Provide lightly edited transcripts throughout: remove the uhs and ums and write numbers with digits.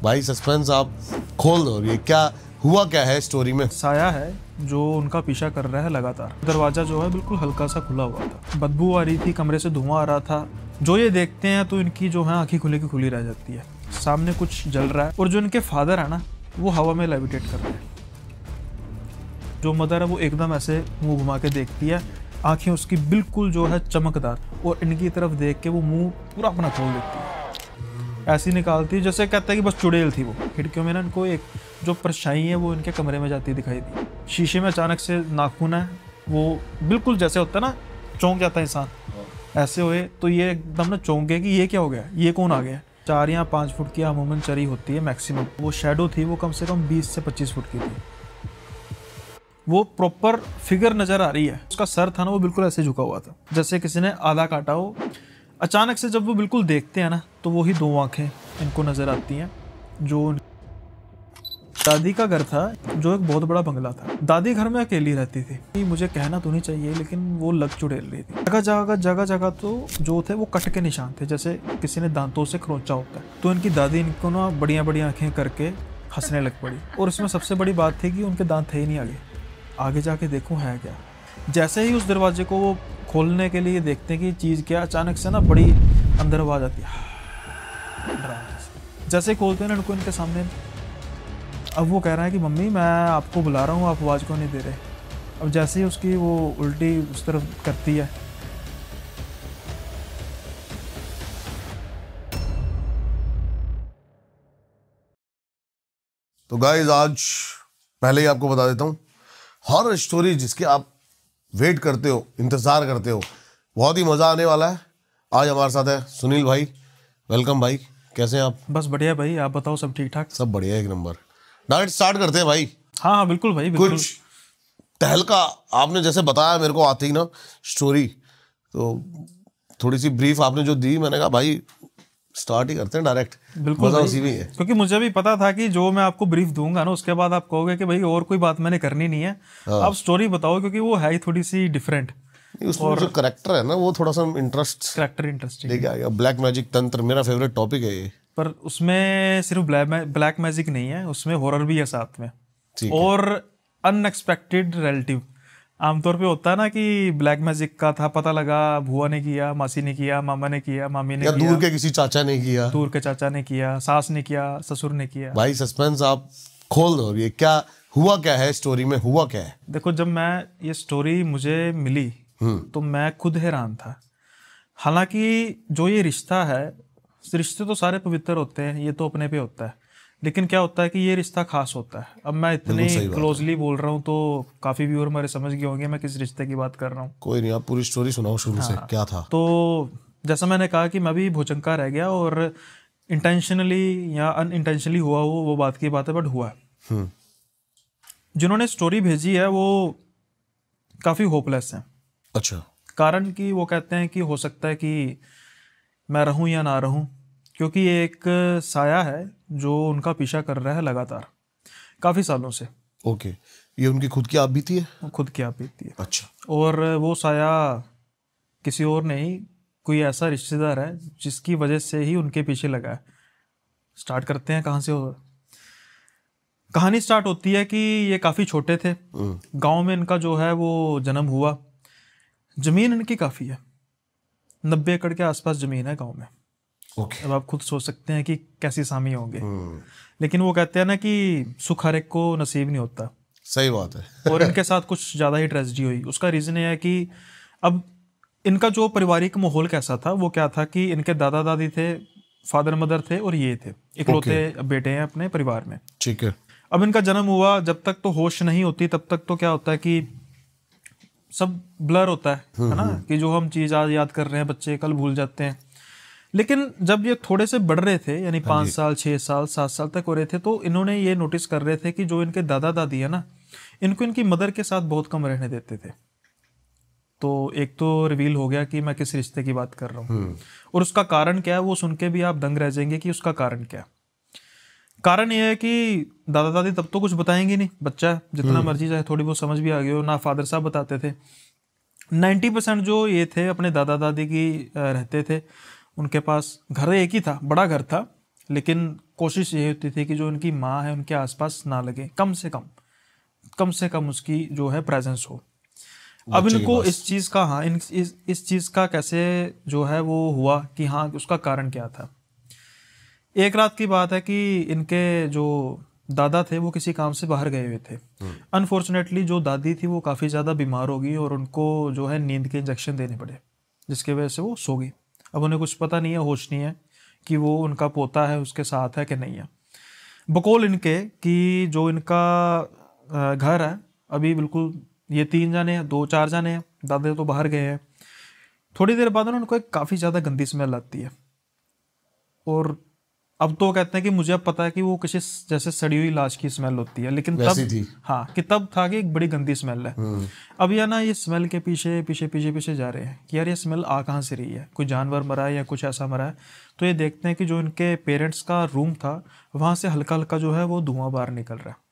भाई सस्पेंस आप खोल दो, ये क्या हुआ, क्या है स्टोरी में? साया है जो उनका पीछा कर रहा है लगातार। दरवाजा जो है बिल्कुल हल्का सा खुला हुआ था, बदबू आ रही थी, कमरे से धुआं आ रहा था। जो ये देखते हैं तो इनकी जो है आंखें खुली की खुली रह जाती है। सामने कुछ जल रहा है और जो इनके फादर है ना वो हवा में लेविटेट कर रहे हैं। जो मदर है वो एकदम ऐसे मुंह घुमा के देखती है, आंखें उसकी बिल्कुल जो है चमकदार, और इनकी तरफ देख के वो मुंह पूरा अपना खोल देती है, ऐसी निकालती है जैसे कहता है कि बस चुड़ैल थी वो। खिड़कियों में ना इनको एक जो परछाई है वो इनके कमरे में जाती दिखाई दी। शीशे में अचानक से नाखून है, वो बिल्कुल जैसे होता है ना चौंक जाता है इंसान, ऐसे हुए तो ये एकदम ना चौंक गए कि ये क्या हो गया, ये कौन आ गया। 4 या 5 फुट की अमूमन चरी होती है मैक्सिमम। वो शैडो थी वो कम से कम 20 से 25 फुट की थी। वो प्रॉपर फिगर नजर आ रही है। उसका सर था ना वो बिल्कुल ऐसे झुका हुआ था जैसे किसी ने आधा काटा हो। अचानक से जब वो बिल्कुल देखते हैं ना तो वही 2 आंखें इनको नजर आती हैं। जो दादी का घर था जो एक बहुत बड़ा बंगला था। दादी घर में अकेली रहती थी। मुझे कहना तो नहीं चाहिए लेकिन वो लग चुड़ैल रही थी। जगह जगह तो जो थे वो कट के निशान थे, जैसे किसी ने दांतों से खरोंचा होता है। तो इनकी दादी इनको ना बढ़िया बढ़िया आंखें करके हंसने लग पड़ी। और इसमें सबसे बड़ी बात थी कि उनके दांत थे ही नहीं आगे जाके देखूं है क्या। जैसे ही उस दरवाजे को वो खोलने के लिए देखते हैं कि चीज़ क्या, अचानक से ना बड़ी अंदर आवाज आती है। जैसे खोलते हैं ना इनको इनके सामने, अब वो कह रहा है कि मम्मी मैं आपको बुला रहा हूँ, आप आवाज़ क्यों नहीं दे रहे। अब जैसे ही उसकी वो उल्टी उस तरफ करती है, तो गाइज आज पहले ही आपको बता देता हूँ, हॉरर स्टोरी जिसके आप वेट करते हो, इंतजार करते हो, बहुत ही मजा आने वाला है। आज हमारे साथ है सुनील भाई। वेलकम भाई, कैसे हैं आप? बस बढ़िया भाई, आप बताओ सब ठीक ठाक? सब बढ़िया, एक नंबर। डायरेक्ट स्टार्ट करते हैं भाई। हाँ बिल्कुल भाई, बिल्कुल। कुछ तहलका आपने जैसे बताया मेरे को आती ही ना स्टोरी, तो थोड़ी सी ब्रीफ आपने जो दी, मैंने कहा भाई स्टार्ट ही करते हैं डायरेक्ट। बिल्कुल मजा उसी में है, क्योंकि मुझे भी पता था कि जो मैं आपको ब्रीफ दूंगा ना उसके बाद आप कहोगे कि भाई और कोई बात मैंने करनी नहीं है। आप स्टोरी बताओ क्योंकि वो है ही थोड़ी सी डिफरेंट। उसमें जो करेक्टर है ना वो थोड़ा सा करेक्टर इंटरेस्टिंग लेके आ गया। ब्लैक मैजिक तंत्र मेरा फेवरेट टॉपिक है ये। पर उसमें सिर्फ ब्लैक मैजिक नहीं है, उसमें हॉरर भी है साथ में, और अनएक्सपेक्टेड रिलेटिव। आमतौर पे होता है ना कि ब्लैक मैजिक का था, पता लगा बुआ ने किया, मासी ने किया, मामा ने किया, मामी ने या किया, दूर के किसी चाचा ने किया, दूर के चाचा ने किया, सास ने किया, ससुर ने किया। भाई सस्पेंस आप खोल दो, ये क्या हुआ, क्या है स्टोरी में, हुआ क्या है? देखो जब मैं ये स्टोरी मुझे मिली तो मैं खुद हैरान था। हालांकि जो ये रिश्ता है, रिश्ते तो सारे पवित्र होते हैं, ये तो अपने पे होता है, लेकिन क्या होता है कि ये रिश्ता खास होता है। अब मैं इतने क्लोजली बोल रहा हूँ तो काफी व्यूअर मेरे समझ गए होंगे मैं किस रिश्ते की बात कर रहा हूँ। कोई नहीं, आप पूरी स्टोरी सुनाओ शुरू से, क्या था? तो जैसा मैंने कहा कि मैं भी भुचंका रह गया, और इंटेंशनली या अनइंटेंशनली हुआ वो बात की बात है, बट हुआ है। जिन्होंने स्टोरी भेजी है वो काफी होपलेस है। अच्छा। कारण कि वो कहते हैं कि हो सकता है कि मैं रहूं या ना रहूं, क्योंकि एक साया है जो उनका पीछा कर रहा है लगातार काफी सालों से। ओके, ये उनकी खुद की आप बीती है? वो खुद की आप बीती है। अच्छा। और वो साया किसी और नहीं, कोई ऐसा रिश्तेदार है जिसकी वजह से ही उनके पीछे लगा है। स्टार्ट करते हैं कहाँ से कहानी स्टार्ट होती है कि ये काफी छोटे थे, गांव में इनका जो है वो जन्म हुआ। जमीन इनकी काफी है, 90 एकड़ के आसपास जमीन है गांव में। ओके। अब आप खुद सोच सकते हैं कि कैसी सामी होंगे। लेकिन वो कहते हैं ना कि सुख हर एक को नसीब नहीं होता। सही बात है। और इनके साथ कुछ ज्यादा ही ट्रेजेडी हुई। उसका रीजन ये है कि अब इनका जो पारिवारिक माहौल कैसा था, वो क्या था कि इनके दादा दादी थे, फादर मदर थे, और ये थे इकलौते बेटे हैं अपने परिवार में। ठीक है। अब इनका जन्म हुआ, जब तक तो होश नहीं होती तब तक तो क्या होता है कि सब ब्लर होता है ना, कि जो हम चीज आज याद कर रहे हैं बच्चे कल भूल जाते हैं। लेकिन जब ये थोड़े से बढ़ रहे थे, यानी 5 साल 6 साल 7 साल तक हो रहे थे, तो इन्होंने ये नोटिस कर रहे थे कि जो इनके दादा दादी है ना, इनको इनकी मदर के साथ बहुत कम रहने देते थे। तो एक तो रिवील हो गया कि मैं किस रिश्ते की बात कर रहा हूँ, और उसका कारण क्या है वो सुन के भी आप दंग रह जाएंगे कि उसका कारण क्या है। कारण यह है कि दादा दादी तब तो कुछ बताएंगे नहीं, बच्चा जितना मर्जी चाहे थोड़ी बहुत समझ भी आ गई हो ना, फादर साहब बताते थे। 90% जो ये थे अपने दादा दादी की रहते थे। उनके पास घर एक ही था, बड़ा घर था, लेकिन कोशिश ये होती थी कि जो उनकी माँ है उनके आसपास ना लगे, कम से कम उसकी जो है प्रेजेंस हो। अब बच्चे के इनको पास। इस चीज़ का, हाँ, इस चीज़ का कैसे जो है वो हुआ कि हाँ उसका कारण क्या था। एक रात की बात है कि इनके जो दादा थे वो किसी काम से बाहर गए हुए थे। अनफॉर्चुनेटली जो दादी थी वो काफ़ी ज़्यादा बीमार हो गई और उनको जो है नींद के इंजेक्शन देने पड़े, जिसकी वजह से वो सो गई। अब उन्हें कुछ पता नहीं है, होश नहीं है कि वो उनका पोता है उसके साथ है कि नहीं है। बकौल इनके कि जो इनका घर है अभी बिल्कुल, ये 3 जाने हैं, 2-4 जाने हैं, दादा तो बाहर गए हैं। थोड़ी देर बाद ना उनको एक काफ़ी ज़्यादा गंदी स्मेल आती है और अब तो कहते हैं कि मुझे अब पता है कि वो किसी जैसे सड़ी हुई लाश की स्मेल होती है, लेकिन वैसी तब थी। हाँ, कि तब था कि एक बड़ी गंदी स्मेल है। अब ये ना ये स्मेल के पीछे पीछे पीछे पीछे जा रहे हैं कि यार ये स्मेल आ कहाँ से रही है, कोई जानवर मरा है या कुछ ऐसा मरा है। तो ये देखते हैं कि जो इनके पेरेंट्स का रूम था वहाँ से हल्का हल्का जो है वो धुआं बाहर निकल रहा है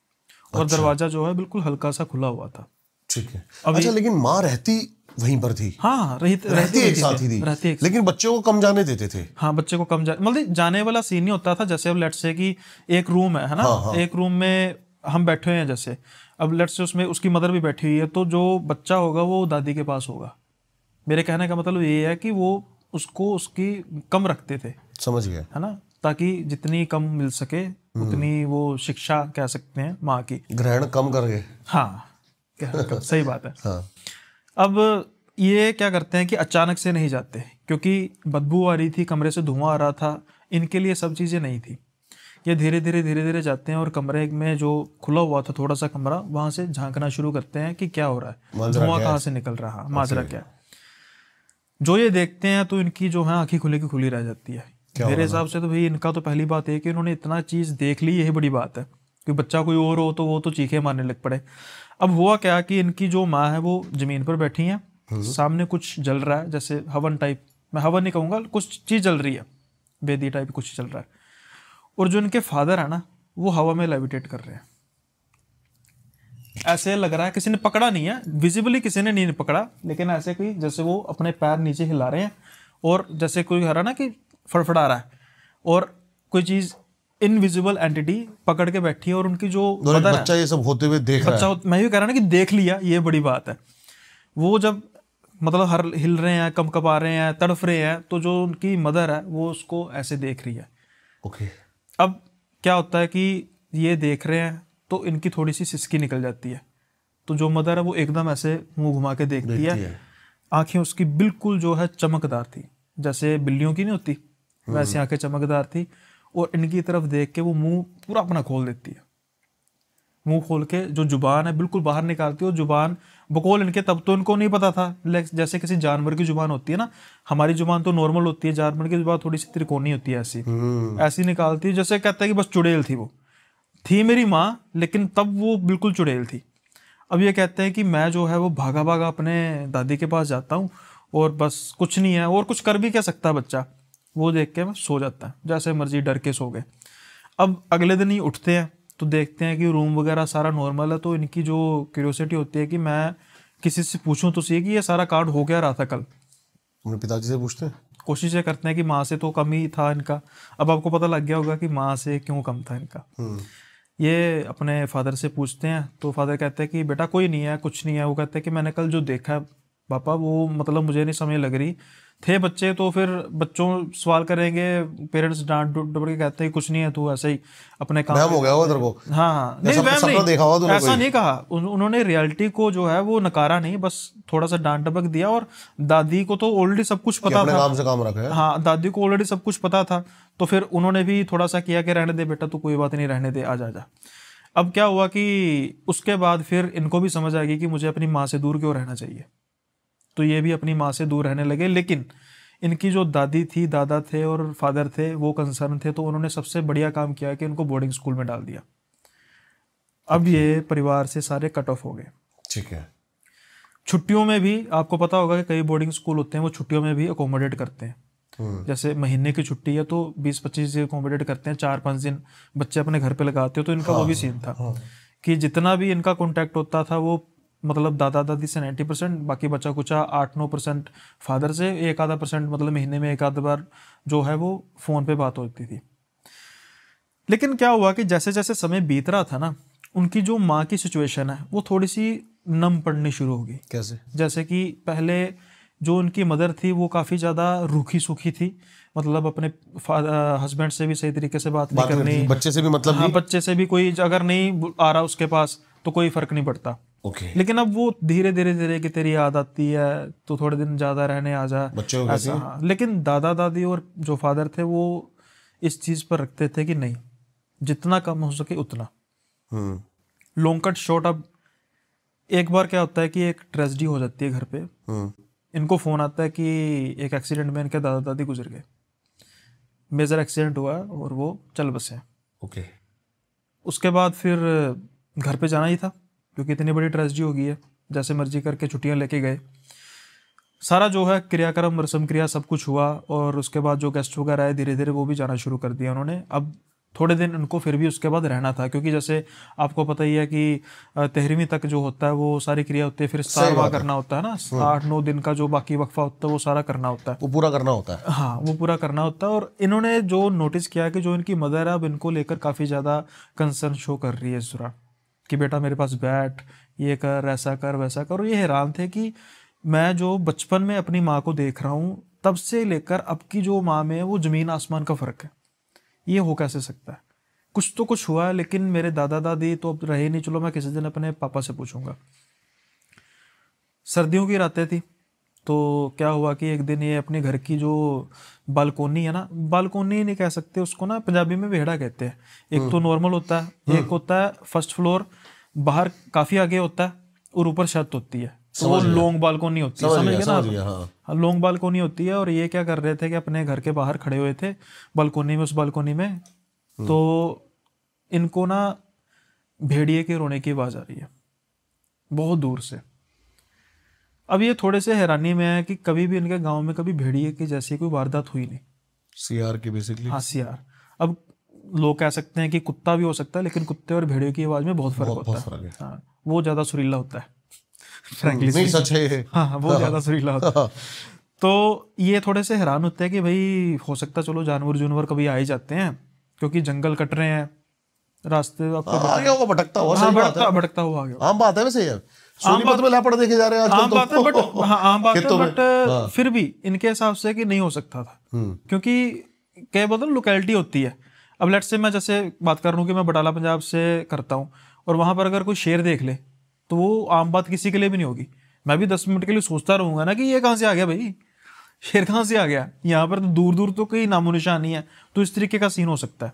और दरवाजा जो है बिल्कुल हल्का सा खुला हुआ था। ठीक है। अच्छा, लेकिन माँ रहती वहीं पर थी? हाँ, रहती एक साथ ही थी, लेकिन बच्चों को कम जाने देते थे। हाँ, बच्चे को कम मतलब जाने वाला सीन नहीं होता था। जैसे अब लेट्स से कि एक रूम है ना, हाँ। एक रूम में हम बैठे हुए हैं, जैसे अब लेट्स से उसमें उसकी मदर भी बैठी हुई है, तो जो बच्चा होगा वो दादी के पास होगा। मेरे कहने का मतलब ये है कि वो उसको उसकी कम रखते थे, समझ गया, है ना, ताकि जितनी कम मिल सके उतनी वो शिक्षा कह सकते हैं माँ की, ग्रहण कम कर गए। हाँ, सही बात है। हाँ। अब ये क्या करते हैं कि अचानक से नहीं जाते, क्योंकि बदबू आ रही थी, कमरे से धुआं आ रहा था, इनके लिए सब चीज़ें नहीं थी। ये धीरे धीरे जाते हैं और कमरे में जो खुला हुआ था थोड़ा सा कमरा, वहाँ से झांकना शुरू करते हैं कि क्या हो रहा है, धुआं कहाँ से निकल रहा है, माजरा क्या है। जो ये देखते हैं तो इनकी जो है आंखें खुली की खुली रह जाती है। मेरे हिसाब से तो भाई इनका तो पहली बात है कि उन्होंने इतना चीज़ देख ली, यही बड़ी बात है कि बच्चा कोई और हो तो वो तो चीखे मारने लग पड़े। अब हुआ क्या कि इनकी जो माँ है वो ज़मीन पर बैठी हैं, सामने कुछ जल रहा है, जैसे हवन टाइप, मैं हवन नहीं कहूँगा, कुछ चीज़ जल रही है, वेदी टाइप कुछ चल रहा है। और जो इनके फादर है ना वो हवा में लेविटेट कर रहे हैं। ऐसे लग रहा है किसी ने पकड़ा नहीं है, विजिबली किसी ने नहीं पकड़ा, लेकिन ऐसे कि जैसे वो अपने पैर नीचे हिला रहे हैं और जैसे कोई हरा ना कि फड़फड़ा रहा है और कोई चीज़ इनविजिबल एंटिटी पकड़ के बैठी है और उनकी जो मदर बच्चा ये सब होते हुए देख रहा है। मैं भी कह रहा ना कि देख लिया, ये बड़ी बात है। वो जब मतलब हर हिल रहे हैं, कंपकपा रहे हैं, तड़फ रहे हैं, तो जो उनकी मदर है वो उसको ऐसे देख रही है। ओके। अब क्या होता है कि ये देख रहे हैं तो इनकी थोड़ी सी सिसकी निकल जाती है, तो जो मदर है वो एकदम ऐसे मुंह घुमा के देखती है। आंखें उसकी बिल्कुल जो है चमकदार थी, जैसे बिल्लियों की नहीं होती वैसी आंखें चमकदार थी, और इनकी तरफ देख के वो मुंह पूरा अपना खोल देती है। मुंह खोल के जो जुबान है बिल्कुल बाहर निकालती है, और जुबान बकौल इनके, तब तो इनको नहीं पता था, जैसे किसी जानवर की जुबान होती है ना, हमारी जुबान तो नॉर्मल होती है, जानवर की जुबान थोड़ी सी त्रिकोणी होती है, ऐसी निकालती है, जैसे कहता है कि बस चुड़ैल थी। वो थी मेरी माँ, लेकिन तब वो बिल्कुल चुड़ैल थी। अब ये कहते हैं कि मैं जो है वो भागा भागा अपने दादी के पास जाता हूँ और बस कुछ नहीं है, और कुछ कर भी क्या सकता है बच्चा, वो देख के मैं सो जाता है, जैसे मर्जी डर के सो गए। अब अगले दिन ही उठते हैं तो देखते हैं कि रूम वगैरह सारा नॉर्मल है, तो इनकी जो क्यूरियोसिटी होती है कि मैं किसी से पूछूं तो सही कि ये सारा कार्ड हो क्या रहा था कल। अपने पिताजी से पूछते हैं, कोशिश ये करते हैं कि माँ से तो कम ही था इनका। अब आपको पता लग गया होगा कि माँ से क्यों कम था इनका। ये अपने फादर से पूछते हैं तो फादर कहते हैं कि बेटा कोई नहीं है, कुछ नहीं है। वो कहते हैं कि मैंने कल जो देखा है पापा वो मतलब मुझे नहीं समझ लग रही, थे बच्चे तो फिर बच्चों सवाल करेंगे, पेरेंट्स डांट डुबड़ के कहते हैं कुछ नहीं है, तू ऐसे ही अपने काम हो गया वो तेरे को। हाँ, नहीं वहम नहीं, देखा हुआ तूने, ऐसा नहीं कहा उन्होंने, रियलिटी को जो है वो नकारा नहीं, बस थोड़ा सा डांट डबक दिया। और दादी को तो ऑलरेडी सब कुछ पता था, काम से काम रखा है। हाँ, दादी को ऑलरेडी सब कुछ पता था, तो फिर उन्होंने भी थोड़ा सा किया कि रहने दे बेटा, तू कोई बात नहीं, रहने दे, आ जा। अब क्या हुआ कि उसके बाद फिर इनको भी समझ आ गई कि मुझे अपनी माँ से दूर क्यों रहना चाहिए, तो ये भी अपनी माँ से दूर रहने लगे। लेकिन इनकी जो दादी थी, दादा थे और फादर थे वो कंसर्न थे, तो उन्होंने सबसे बढ़िया काम किया कि इनको बोर्डिंग स्कूल में डाल दिया। अब ये परिवार से सारे कट ऑफ हो गए। ठीक है। छुट्टियों में भी आपको पता होगा कि कई बोर्डिंग स्कूल होते हैं वो छुट्टियों में भी अकोमोडेट करते हैं। जैसे महीने की छुट्टी है तो 20-25 दिन अकोमोडेट करते हैं, 4-5 दिन बच्चे अपने घर पे लगाते हो। तो इनका वो भी सीन था कि जितना भी इनका कॉन्टैक्ट होता था वो मतलब दादा दादी से 90%, बाकी बचा कुचा 8-9% फादर से, 1-आधा % मतलब महीने में 1-आध बार जो है वो फ़ोन पे बात होती थी। लेकिन क्या हुआ कि जैसे जैसे समय बीत रहा था ना, उनकी जो माँ की सिचुएशन है वो थोड़ी सी नम पड़नी शुरू होगी। कैसे? जैसे कि पहले जो उनकी मदर थी वो काफ़ी ज़्यादा रूखी सूखी थी, मतलब अपने हस्बैंड से भी सही तरीके से बात नहीं करनी, बच्चे से भी मतलब हाँ नहीं? बच्चे से भी कोई अगर नहीं आ रहा उसके पास तो कोई फर्क नहीं पड़ता। ओके। लेकिन अब वो धीरे धीरे धीरे कि तेरी याद आती है तो थोड़े दिन ज़्यादा रहने आ जा, बच्चे हो ऐसा। हाँ, लेकिन दादा दादी और जो फादर थे वो इस चीज़ पर रखते थे कि नहीं, जितना कम हो सके उतना। लॉन्ग कट शॉर्ट, अब एक बार क्या होता है कि एक ट्रेजेडी हो जाती है घर पे। इनको फोन आता है कि एक एक्सीडेंट में इनके दादा दादी गुजर गए, मेजर एक्सीडेंट हुआ और वो चल बसे। ओके। उसके बाद फिर घर पे जाना ही था क्योंकि इतनी बड़ी ट्रेजेडी हो गई है। जैसे मर्जी करके छुट्टियां लेके गए, सारा जो है क्रियाक्रम रस्म क्रिया सब कुछ हुआ, और उसके बाद जो गेस्ट वगैरह है धीरे धीरे वो भी जाना शुरू कर दिया उन्होंने। अब थोड़े दिन उनको फिर भी उसके बाद रहना था, क्योंकि जैसे आपको पता ही है कि 13वीं तक जो होता है वो सारी क्रिया होती है, फिर सारवा करना होता है ना, 8-9 दिन का जो बाकी वक्फा होता है वो सारा करना होता है, वो पूरा करना होता है। हाँ वो पूरा करना होता है। और इन्होंने जो नोटिस किया कि जो इनकी मदर है अब इनको लेकर काफ़ी ज़्यादा कंसर्न शो कर रही है इस दौरान, कि बेटा मेरे पास बैठ, ये कर, ऐसा कर, वैसा कर। और ये हैरान थे कि मैं जो बचपन में अपनी माँ को देख रहा हूँ तब से लेकर अब की जो माँ में है वो ज़मीन आसमान का फ़र्क है, ये हो कैसे सकता है। कुछ तो कुछ हुआ, लेकिन मेरे दादा दादी तो अब रहे नहीं। चलो मैं किसी दिन अपने पापा से पूछूंगा। सर्दियों की रातें थी, तो क्या हुआ कि एक दिन ये अपने घर की जो बालकोनी है ना, बालकोनी नहीं कह सकते उसको ना, पंजाबी में वेड़ा कहते हैं। एक तो नॉर्मल होता है, एक होता है फर्स्ट फ्लोर, बाहर काफ़ी आगे होता है और ऊपर छत होती है, तो वो लॉन्ग बालकोनी होती है, समझ गए ना। हाँ, लॉन्ग बालकोनी होती है। और ये क्या कर रहे थे कि अपने घर के बाहर खड़े हुए थे बालकोनी में, उस बालकोनी में, तो इनको ना भेड़िए के रोने की आवाज़ आ रही है बहुत दूर से। अब ये थोड़े से हैरानी में है कि कभी भी इनके गांव में कभी भेड़िए की जैसी कोई वारदात हुई नहीं। सीआर की बेसिकली। हाँ सीआर। अब लोग कह सकते हैं कि कुत्ता भी हो सकता है, लेकिन कुत्ते और भेड़िए की आवाज़ में बहुत फर्क होता है। हाँ, वो ज़्यादा सुरीला होता है, फ्रैंकली नहीं सच है ये। हाँ वो ज़्यादा सुरीला होता है। तो ये थोड़े से हैरान होते हैं कि भाई हो सकता है चलो जानवर कभी आ ही जाते हैं, क्योंकि जंगल कट रहे हैं, रास्ते आपको आगे होगा भटकता हुआ। हाँ भटकता हुआ आगे। आम बात है वैसे यार, सोनीपत में लेपर्ड देखे जा रहे हैं आजकल। आम बात है बट हाँ आम बात है बट फिर भी इनके हिसाब से कि नहीं हो सकता था, क्योंकि क्या बोलते हैं लोकेलिटी होती है। अब लेट्स से मैं जैसे बात कर रहा हूँ कि मैं बटाला पंजाब से करता हूँ, और वहां पर अगर कोई शेर देख ले तो वो आम बात किसी के लिए भी नहीं होगी। मैं भी 10 मिनट के लिए सोचता रहूंगा ना कि ये कहाँ से आ गया भाई, शेर कहाँ से आ गया, यहाँ पर तो दूर दूर तो कोई नामो निशान नहीं है। तो इस तरीके का सीन हो सकता है,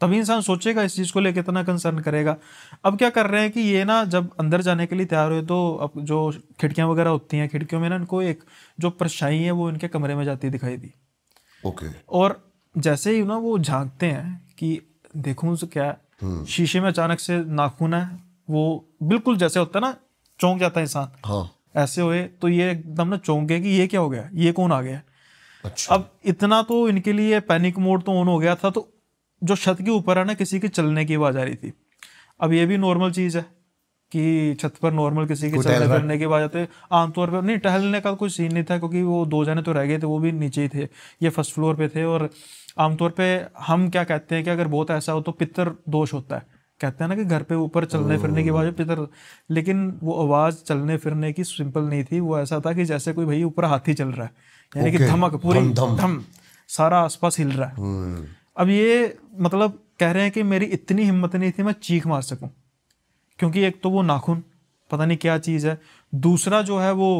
तभी इंसान सोचेगा इस चीज़ को लेकर, इतना कंसर्न करेगा। अब क्या कर रहे हैं कि ये ना जब अंदर जाने के लिए तैयार हुए तो अब जो खिड़कियां वगैरह होती हैं, खिड़कियों में ना इनको एक जो परछाई है वो इनके कमरे में जाती दिखाई दी। ओके। और जैसे ही ना वो झांकते हैं कि देखूं तो क्या, शीशे में अचानक से नाखून है, वो बिल्कुल जैसे होता है ना चौंक जाता है इंसान, हाँ ऐसे हुए। तो ये एकदम ना चौंक गए कि ये क्या हो गया, ये कौन आ गया। अच्छा। अब इतना तो इनके लिए पैनिक मोड तो ऑन हो गया था। तो जो छत के ऊपर है ना किसी के चलने की आवाज आ रही थी। अब ये भी नॉर्मल चीज है कि छत पर नॉर्मल किसी के चलने फिरने की आवाज आती है। आमतौर पर नहीं, टहलने का कोई सीन नहीं था, क्योंकि वो 2 जने तो रह गए थे, वो भी नीचे ही थे, ये फर्स्ट फ्लोर पे थे। और आमतौर पे हम क्या कहते हैं कि अगर बहुत ऐसा हो तो पितर दोष होता है, कहते हैं ना कि घर पे ऊपर चलने फिरने की आवाज पितर। लेकिन वो आवाज चलने फिरने की सिंपल नहीं थी, वो ऐसा था कि जैसे कोई भाई ऊपर हाथी चल रहा है, यानी कि धमक पूरी धम सारा आसपास हिल रहा है। अब ये मतलब कह रहे हैं कि मेरी इतनी हिम्मत नहीं थी मैं चीख मार सकूं, क्योंकि एक तो वो नाखून पता नहीं क्या चीज़ है, दूसरा जो है वो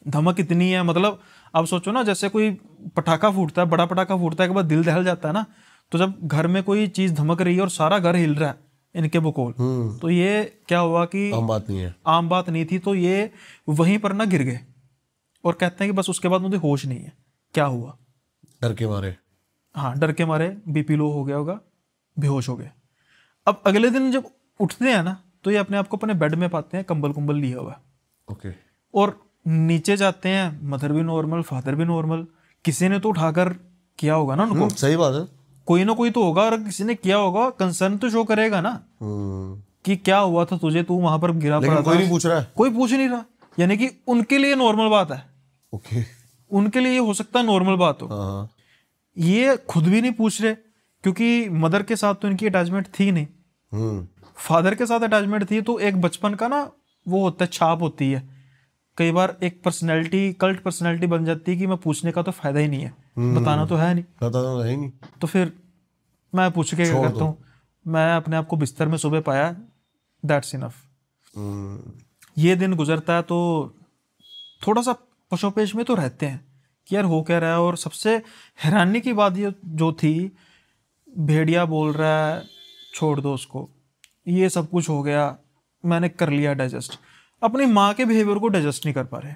धमक इतनी है। मतलब आप सोचो ना, जैसे कोई पटाखा फूटता है, बड़ा पटाखा फूटता है के बाद दिल दहल जाता है ना, तो जब घर में कोई चीज़ धमक रही है और सारा घर हिल रहा है इनके बकौल, तो ये क्या हुआ कि आम बात नहीं है, आम बात नहीं थी। तो ये वहीं पर ना गिर गए और कहते हैं कि बस उसके बाद मुझे होश नहीं है, क्या हुआ, डर के मारे। हाँ डर के मारे बीपी लो हो गया होगा, बेहोश हो गए। अब अगले दिन जब उठते हैं ना तो ये अपने आप को अपने बेड में पाते हैं कंबल कुंबल लिया हुआ। ओके। और नीचे जाते हैं, मदर भी नॉर्मल, फादर भी नॉर्मल, किसी ने तो उठाकर किया होगा ना उनको। सही बात है, कोई ना कोई तो होगा, और किसी ने किया होगा, कंसर्न तो शो करेगा ना कि क्या हुआ था तुझे, तू वहां पर गिरा पड़ा था। कोई नहीं पूछ रहा है, कोई पूछ नहीं रहा, यानी कि उनके लिए नॉर्मल बात है। ओके। उनके लिए ये हो सकता है नॉर्मल बात हो, ये खुद भी नहीं पूछ रहे, क्योंकि मदर के साथ तो इनकी अटैचमेंट थी नहीं, फादर के साथ अटैचमेंट थी। तो एक बचपन का ना वो होता है, छाप होती है। कई बार एक पर्सनैलिटी, कल्ट पर्सनैलिटी बन जाती है कि मैं पूछने का तो फायदा ही नहीं है, बताना तो है नहीं, पता तो है ही नहीं, तो फिर मैं पूछ के क्या करता हूँ, मैं अपने आप को बिस्तर में सुबह पाया, दैट्स इनफ। ये दिन गुजरता है तो थोड़ा सा पशोपेश में तो रहते हैं कि यार हो क्या रहा है। और सबसे हैरानी की बात ये जो थी, भेड़िया बोल रहा है छोड़ दो उसको, ये सब कुछ हो गया, मैंने कर लिया डाइजेस्ट, अपनी माँ के बिहेवियर को डाइजेस्ट नहीं कर पा रहे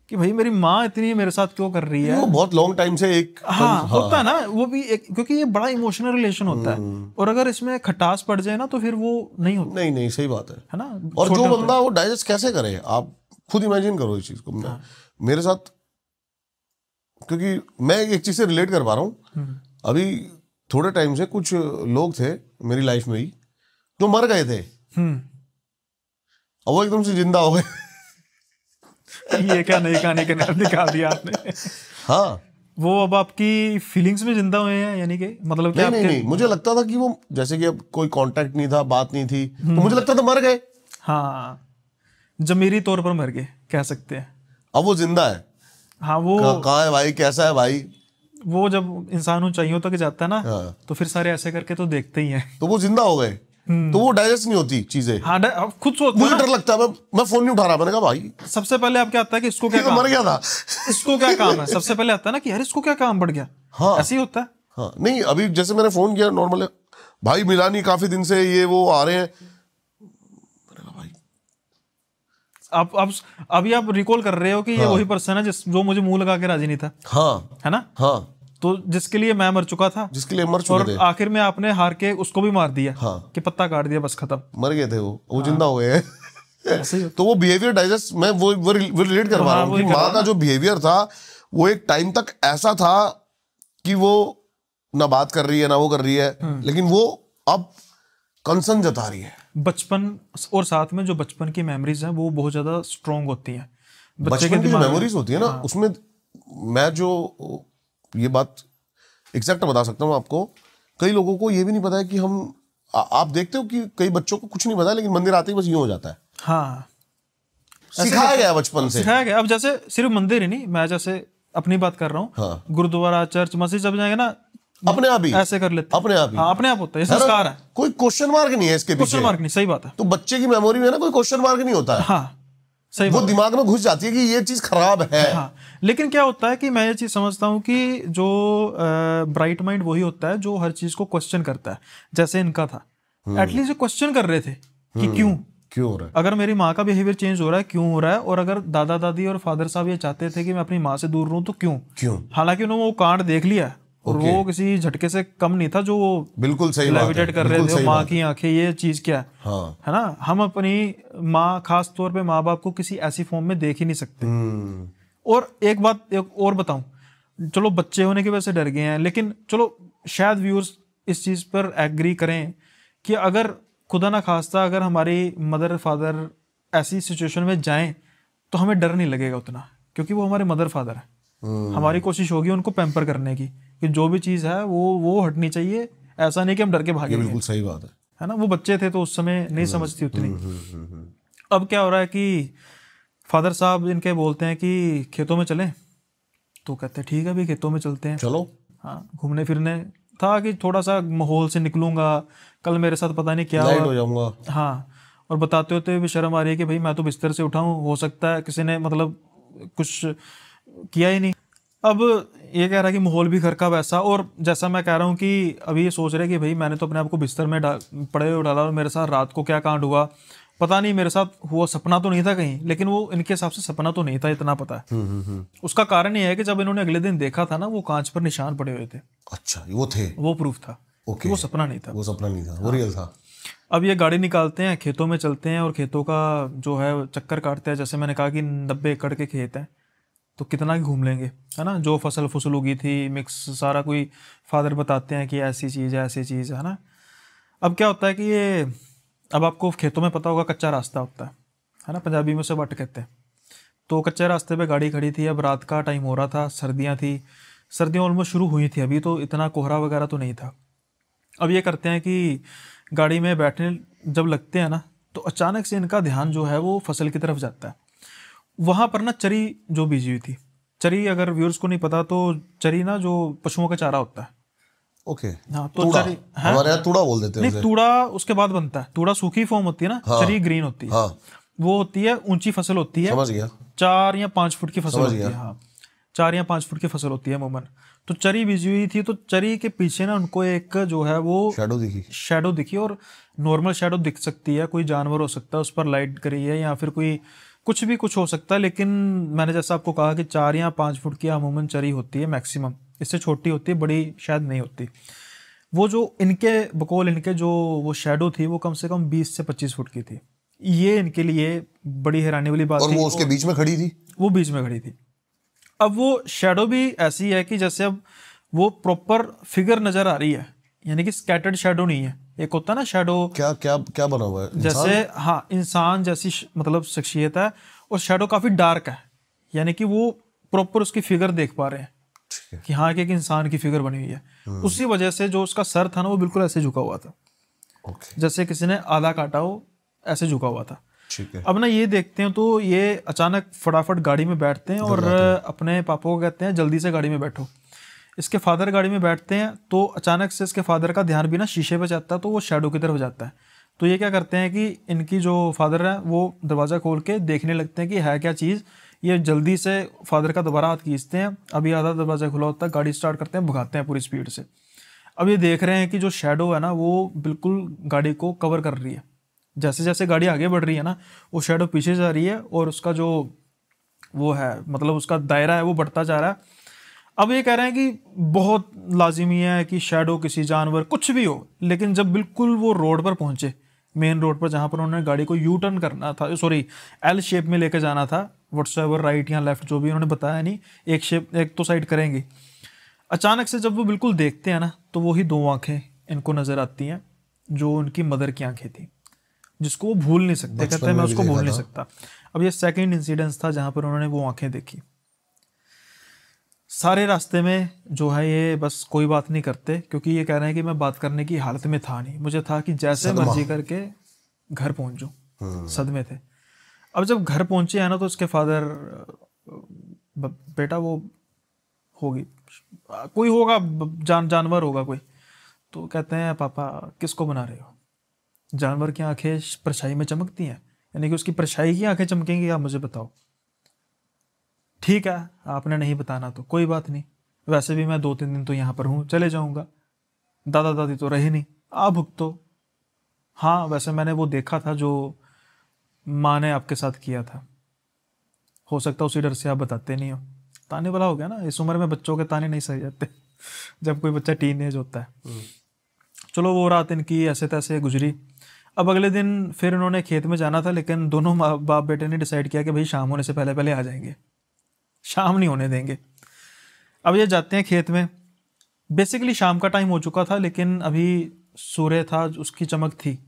कि भाई मेरी माँ इतनी मेरे साथ क्यों कर रही है। वो बहुत लॉन्ग टाइम से एक होता है ना वो भी एक, क्योंकि ये बड़ा इमोशनल रिलेशन होता है, और अगर इसमें खटास पड़ जाए ना तो फिर वो नहीं होता। नहीं सही बात है ना। और जो बंदा वो डाइजेस्ट कैसे करे, आप खुद इमेजिन करो इस चीज को। मेरे साथ, क्योंकि मैं एक चीज से रिलेट कर पा रहा हूँ, अभी थोड़े टाइम से कुछ लोग थे मेरी लाइफ में ही जो मर गए थे, और वो एकदम से जिंदा हो गए। ये क्या नई कहानी के नाम निकाल दिया आपने। हाँ, वो अब आपकी फीलिंग्स में जिंदा हुए हैं, यानी कि मतलब कि नहीं, मुझे लगता था कि वो, जैसे कि अब कोई कांटेक्ट नहीं था, बात नहीं थी, तो मुझे लगता था मर गए। हाँ, जमीरी तौर पर मर गए कह सकते हैं। अब वो जिंदा है। हाँ, वो कहाँ है भाई, कैसा है भाई? वो जब इंसान ऊंचाइयों तक जाता है ना, तो फिर सारे ऐसे करके तो देखते ही हैं। तो वो जिंदा हो गए, तो वो डाइजेस्ट नहीं होती चीजें। हाँ, खुद सोचते मुझे डर लगता है, मैं फोन नहीं उठा रहा। मैंने कहा भाई, सबसे पहले आप क्या आता है कि इसको क्या काम, मर गया था, इसको क्या काम है, सबसे पहले आता है ना कि यार इसको क्या काम पड़ गया। हाँ, ऐसे ही होता है। हाँ, नहीं अभी जैसे मैंने फोन किया नॉर्मल, भाई मिला नहीं काफी दिन से, ये वो आ रहे हैं। भाई आप अभी आप रिकॉल कर रहे हो कि ये वही पर्सन है जो मुझे मुंह लगा के राजी नहीं था। हाँ, है ना। हाँ, तो जिसके लिए मैं मर चुका था, जिसके लिए मर चुके थे, आखिर में आपने हार के उसको भी मार दिया। हाँ, कि पत्ता काट दिया, बस खत्म, मर गए थे वो जिंदा हो गए हैं। तो वो बिहेवियर डाइजेस्ट, मैं वो रिलेट कर पा रहा हूँ कि माँ का जो बिहेवियर था वो एक टाइम तक ऐसा था कि वो ना बात कर रही है ना वो कर रही है, लेकिन वो अब कंसर्न जता रही है। बचपन और साथ में जो बचपन की मेमोरीज हैं वो बहुत ज्यादा स्ट्रॉन्ग होती हैं। बचपन की जो मेमोरीज होती है ना, उसमें मैं जो ये बात एग्जैक्ट बता सकता हूँ आपको, कई लोगों को ये भी नहीं पता है कि हम, आप देखते हो कि कई बच्चों को कुछ नहीं पता, लेकिन मंदिर आते ही बस यूं हो जाता है। हाँ, सिखाया गया बचपन से, सिखाया गया। अब जैसे सिर्फ मंदिर ही नहीं, मैं जैसे अपनी बात कर रहा हूँ, हाँ, गुरुद्वारा, चर्च, मस्जिद जब जाएंगे ना, अपने आप ही ऐसे कर लेते, अपने आप ही। हाँ, अपने आप होता है, संस्कार है, कोई क्वेश्चन मार्क नहीं है इसके पीछे। क्वेश्चन मार्क नहीं, सही बात है। तो बच्चे की मेमोरी में ना कोई क्वेश्चन मार्क नहीं होता है। हाँ, सही वो दिमाग में घुस जाती है कि ये चीज खराब है। हाँ, लेकिन क्या होता है कि मैं ये चीज समझता हूँ कि जो ब्राइट माइंड वही होता है जो हर चीज को क्वेश्चन करता है। जैसे इनका था, एटलीस्ट क्वेश्चन कर रहे थे कि क्यों हो रहा है, अगर मेरी माँ का बिहेवियर चेंज हो रहा है क्यों हो रहा है, और अगर दादा दादी और फादर साहब ये चाहते थे कि मैं अपनी माँ से दूर रहूं तो क्यों। हालांकि उन्होंने वो कांड देख लिया, और वो किसी झटके से कम नहीं था जो वो बिल्कुल सही लेविटेट कर रहे थे, माँ की आंखें, ये चीज क्या है। हाँ, है ना। हम अपनी माँ, खास तौर पे माँ बाप को किसी ऐसी फॉर्म में देख ही नहीं सकते। और एक बात एक और बताऊं, चलो बच्चे होने की वजह से डर गए हैं, लेकिन चलो शायद व्यूअर्स इस चीज पर एग्री करें कि अगर खुदा ना खास्ता अगर हमारी मदर फादर ऐसी सिचुएशन में जाएं तो हमें डर नहीं लगेगा उतना, क्योंकि वो हमारे मदर फादर है। हमारी कोशिश होगी उनको पैम्पर करने की कि जो भी चीज है वो हटनी चाहिए, ऐसा नहीं कि हम डर के भागेंगे। बिल्कुल सही बात है ना। वो बच्चे थे तो उस समय नहीं समझती उतनी। अब क्या हो रहा है कि फादर साहब इनके बोलते हैं कि खेतों में चलें, तो कहते हैं ठीक है भाई खेतों में चलते हैं, चलो। हाँ, घूमने फिरने था कि थोड़ा सा माहौल से निकलूंगा, कल मेरे साथ पता नहीं क्या हो जाऊंगा। हाँ, और बताते होते भी शर्म आ रही है कि भाई मैं तो बिस्तर से उठा हूँ, हो सकता है किसी ने मतलब कुछ किया ही नहीं। अब ये कह रहा है कि माहौल भी घर का वैसा, और जैसा मैं कह रहा हूँ कि अभी ये सोच रहे कि भाई मैंने तो अपने आप को बिस्तर में पड़े हुए डाला और मेरे साथ रात को क्या कांड हुआ पता नहीं, मेरे साथ हुआ सपना तो नहीं था कहीं, लेकिन वो इनके हिसाब से सपना तो नहीं था, इतना पता है। उसका कारण ये है कि जब इन्होंने अगले दिन देखा था ना, वो कांच पर निशान पड़े हुए थे। अच्छा, वो थे, वो प्रूफ था। ओके, वो सपना नहीं था, वो सपना नहीं था, वो रियल था। अब ये गाड़ी निकालते हैं, खेतों में चलते हैं, और खेतों का जो है चक्कर काटते हैं। जैसे मैंने कहा कि 90 एकड़ के खेत हैं, तो कितना घूम लेंगे, है ना। जो फसल फुसल उगी थी मिक्स सारा, कोई फादर बताते हैं कि ऐसी चीज़ है ऐसी चीज़ है ना। अब क्या होता है कि ये, अब आपको खेतों में पता होगा कच्चा रास्ता होता है ना, पंजाबी में उसे वट कहते हैं। तो कच्चे रास्ते पे गाड़ी खड़ी थी, अब रात का टाइम हो रहा था, सर्दियाँ थी, सर्दियाँ ऑलमोस्ट शुरू हुई थी अभी, तो इतना कोहरा वगैरह तो नहीं था। अब ये करते हैं कि गाड़ी में बैठने जब लगते हैं ना, तो अचानक से इनका ध्यान जो है वो फसल की तरफ जाता है। वहाँ पर ना चरी जो बीजी हुई थी, चरी अगर व्यूअर्स को नहीं पता तो चरी ना जो पशुओं का चारा होता है। ओके। हाँ, तो तूड़ा, चरी हमारे यहाँ तूड़ा बोल देते हैं नहीं, तूड़ा उसके बाद बनता है। तूड़ा सूखी फॉर्म होती है ना, चरी ग्रीन होती है। हाँ, वो होती है ऊंची फसल होती है, समझ गया। 4 या 5 फुट की फसल होती है। हाँ, 4 या 5 फुट की फसल होती है अमूमन। तो चरी बीजी हुई थी, तो चरी के पीछे ना उनको एक जो है वो शैडो दिखी। और नॉर्मल शैडो दिख सकती है, कोई जानवर हो सकता है उस पर लाइट करी है, या फिर कोई कुछ हो सकता है। लेकिन मैंने जैसा आपको कहा कि 4 या 5 फुट की अमूमन चरी होती है मैक्सिमम, इससे छोटी होती है, बड़ी शायद नहीं होती। वो जो इनके बकौल इनके जो वो शैडो थी वो कम से कम 20 से 25 फुट की थी। ये इनके लिए बड़ी हैरानी वाली बात थी। और वो उसके बीच में खड़ी थी। वो बीच में खड़ी थी। अब वो शैडो भी ऐसी है कि जैसे अब वो प्रॉपर फिगर नजर आ रही है, यानी कि स्कैटर्ड शैडो नहीं है। एक होता है ना शैडो, क्या क्या क्या बना हुआ है जैसे हाँ इंसान जैसी मतलब शख्सियत है, और शैडो काफी डार्क है, यानी कि वो प्रॉपर उसकी फिगर देख पा रहे हैं कि हाँ एक इंसान की फिगर बनी हुई है। उसी वजह से जो उसका सर था ना वो बिल्कुल ऐसे झुका हुआ था, जैसे किसी ने आधा काटा हो, ऐसे झुका हुआ था। ठीक है। अब ना ये देखते हैं तो ये अचानक फटाफट गाड़ी में बैठते हैं और अपने पापा को कहते हैं जल्दी से गाड़ी में बैठो। इसके फादर गाड़ी में बैठते हैं तो अचानक से इसके फादर का ध्यान भी ना शीशे पे जाता है, तो वो शैडो की तरफ जाता है। तो ये क्या करते हैं कि इनकी जो फादर है वो दरवाज़ा खोल के देखने लगते हैं कि है क्या चीज़। ये जल्दी से फादर का दोबारा हाथ खींचते हैं, अभी आधा दरवाज़ा खुला होता है, गाड़ी स्टार्ट करते हैं, भगाते हैं पूरी स्पीड से। अब ये देख रहे हैं कि जो शैडो है ना वो बिल्कुल गाड़ी को कवर कर रही है। जैसे जैसे गाड़ी आगे बढ़ रही है ना, वो शैडो पीछे जा रही है और उसका जो वो है मतलब उसका दायरा है वो बढ़ता जा रहा है। अब ये कह रहे हैं कि बहुत लाजिमी है कि शैडो किसी जानवर कुछ भी हो, लेकिन जब बिल्कुल वो रोड पर पहुंचे, मेन रोड पर जहाँ पर उन्होंने गाड़ी को यू टर्न करना था, सॉरी एल शेप में लेके जाना था, व्हाट्सएवर राइट या लेफ्ट जो भी उन्होंने बताया नहीं, एक शेप एक तो साइड करेंगे। अचानक से जब वो बिल्कुल देखते हैं ना तो वही 2 आंखें इनको नजर आती हैं जो उनकी मदर की आंखें थी, जिसको वो भूल नहीं सकते। कहते हैं मैं उसको भूल नहीं सकता। अब ये सेकंड इंसिडेंस था जहाँ पर उन्होंने वो आंखें देखी। सारे रास्ते में जो है ये बस कोई बात नहीं करते, क्योंकि ये कह रहे हैं कि मैं बात करने की हालत में था नहीं, मुझे था कि जैसे मर्जी करके घर पहुंचूं, सदमे थे। अब जब घर पहुंचे हैं ना तो उसके फादर, बेटा वो होगी कोई होगा जानवर होगा कोई, तो कहते हैं पापा किसको बना रहे हो? जानवर की आंखें परछाई में चमकती हैं, यानी कि उसकी परछाई की आंखें चमकेंगी, आप मुझे बताओ। ठीक है, आपने नहीं बताना तो कोई बात नहीं, वैसे भी मैं 2-3 दिन तो यहाँ पर हूँ, चले जाऊँगा, दादा दादी तो रहे नहीं, आप भुगतो। हाँ वैसे मैंने वो देखा था जो माँ ने आपके साथ किया था, हो सकता है उसी डर से आप बताते नहीं हो। ताने वाला हो गया ना, इस उम्र में बच्चों के ताने नहीं सही जाते जब कोई बच्चा टीन एज होता है। चलो वो रात इनकी ऐसे तैसे गुजरी। अब अगले दिन फिर उन्होंने खेत में जाना था, लेकिन दोनों बाप बेटे ने डिसाइड किया कि भाई शाम होने से पहले पहले आ जाएंगे, शाम नहीं होने देंगे। अब ये जाते हैं खेत में, बेसिकली शाम का टाइम हो चुका था, लेकिन अभी सूर्य था, उसकी चमक थी,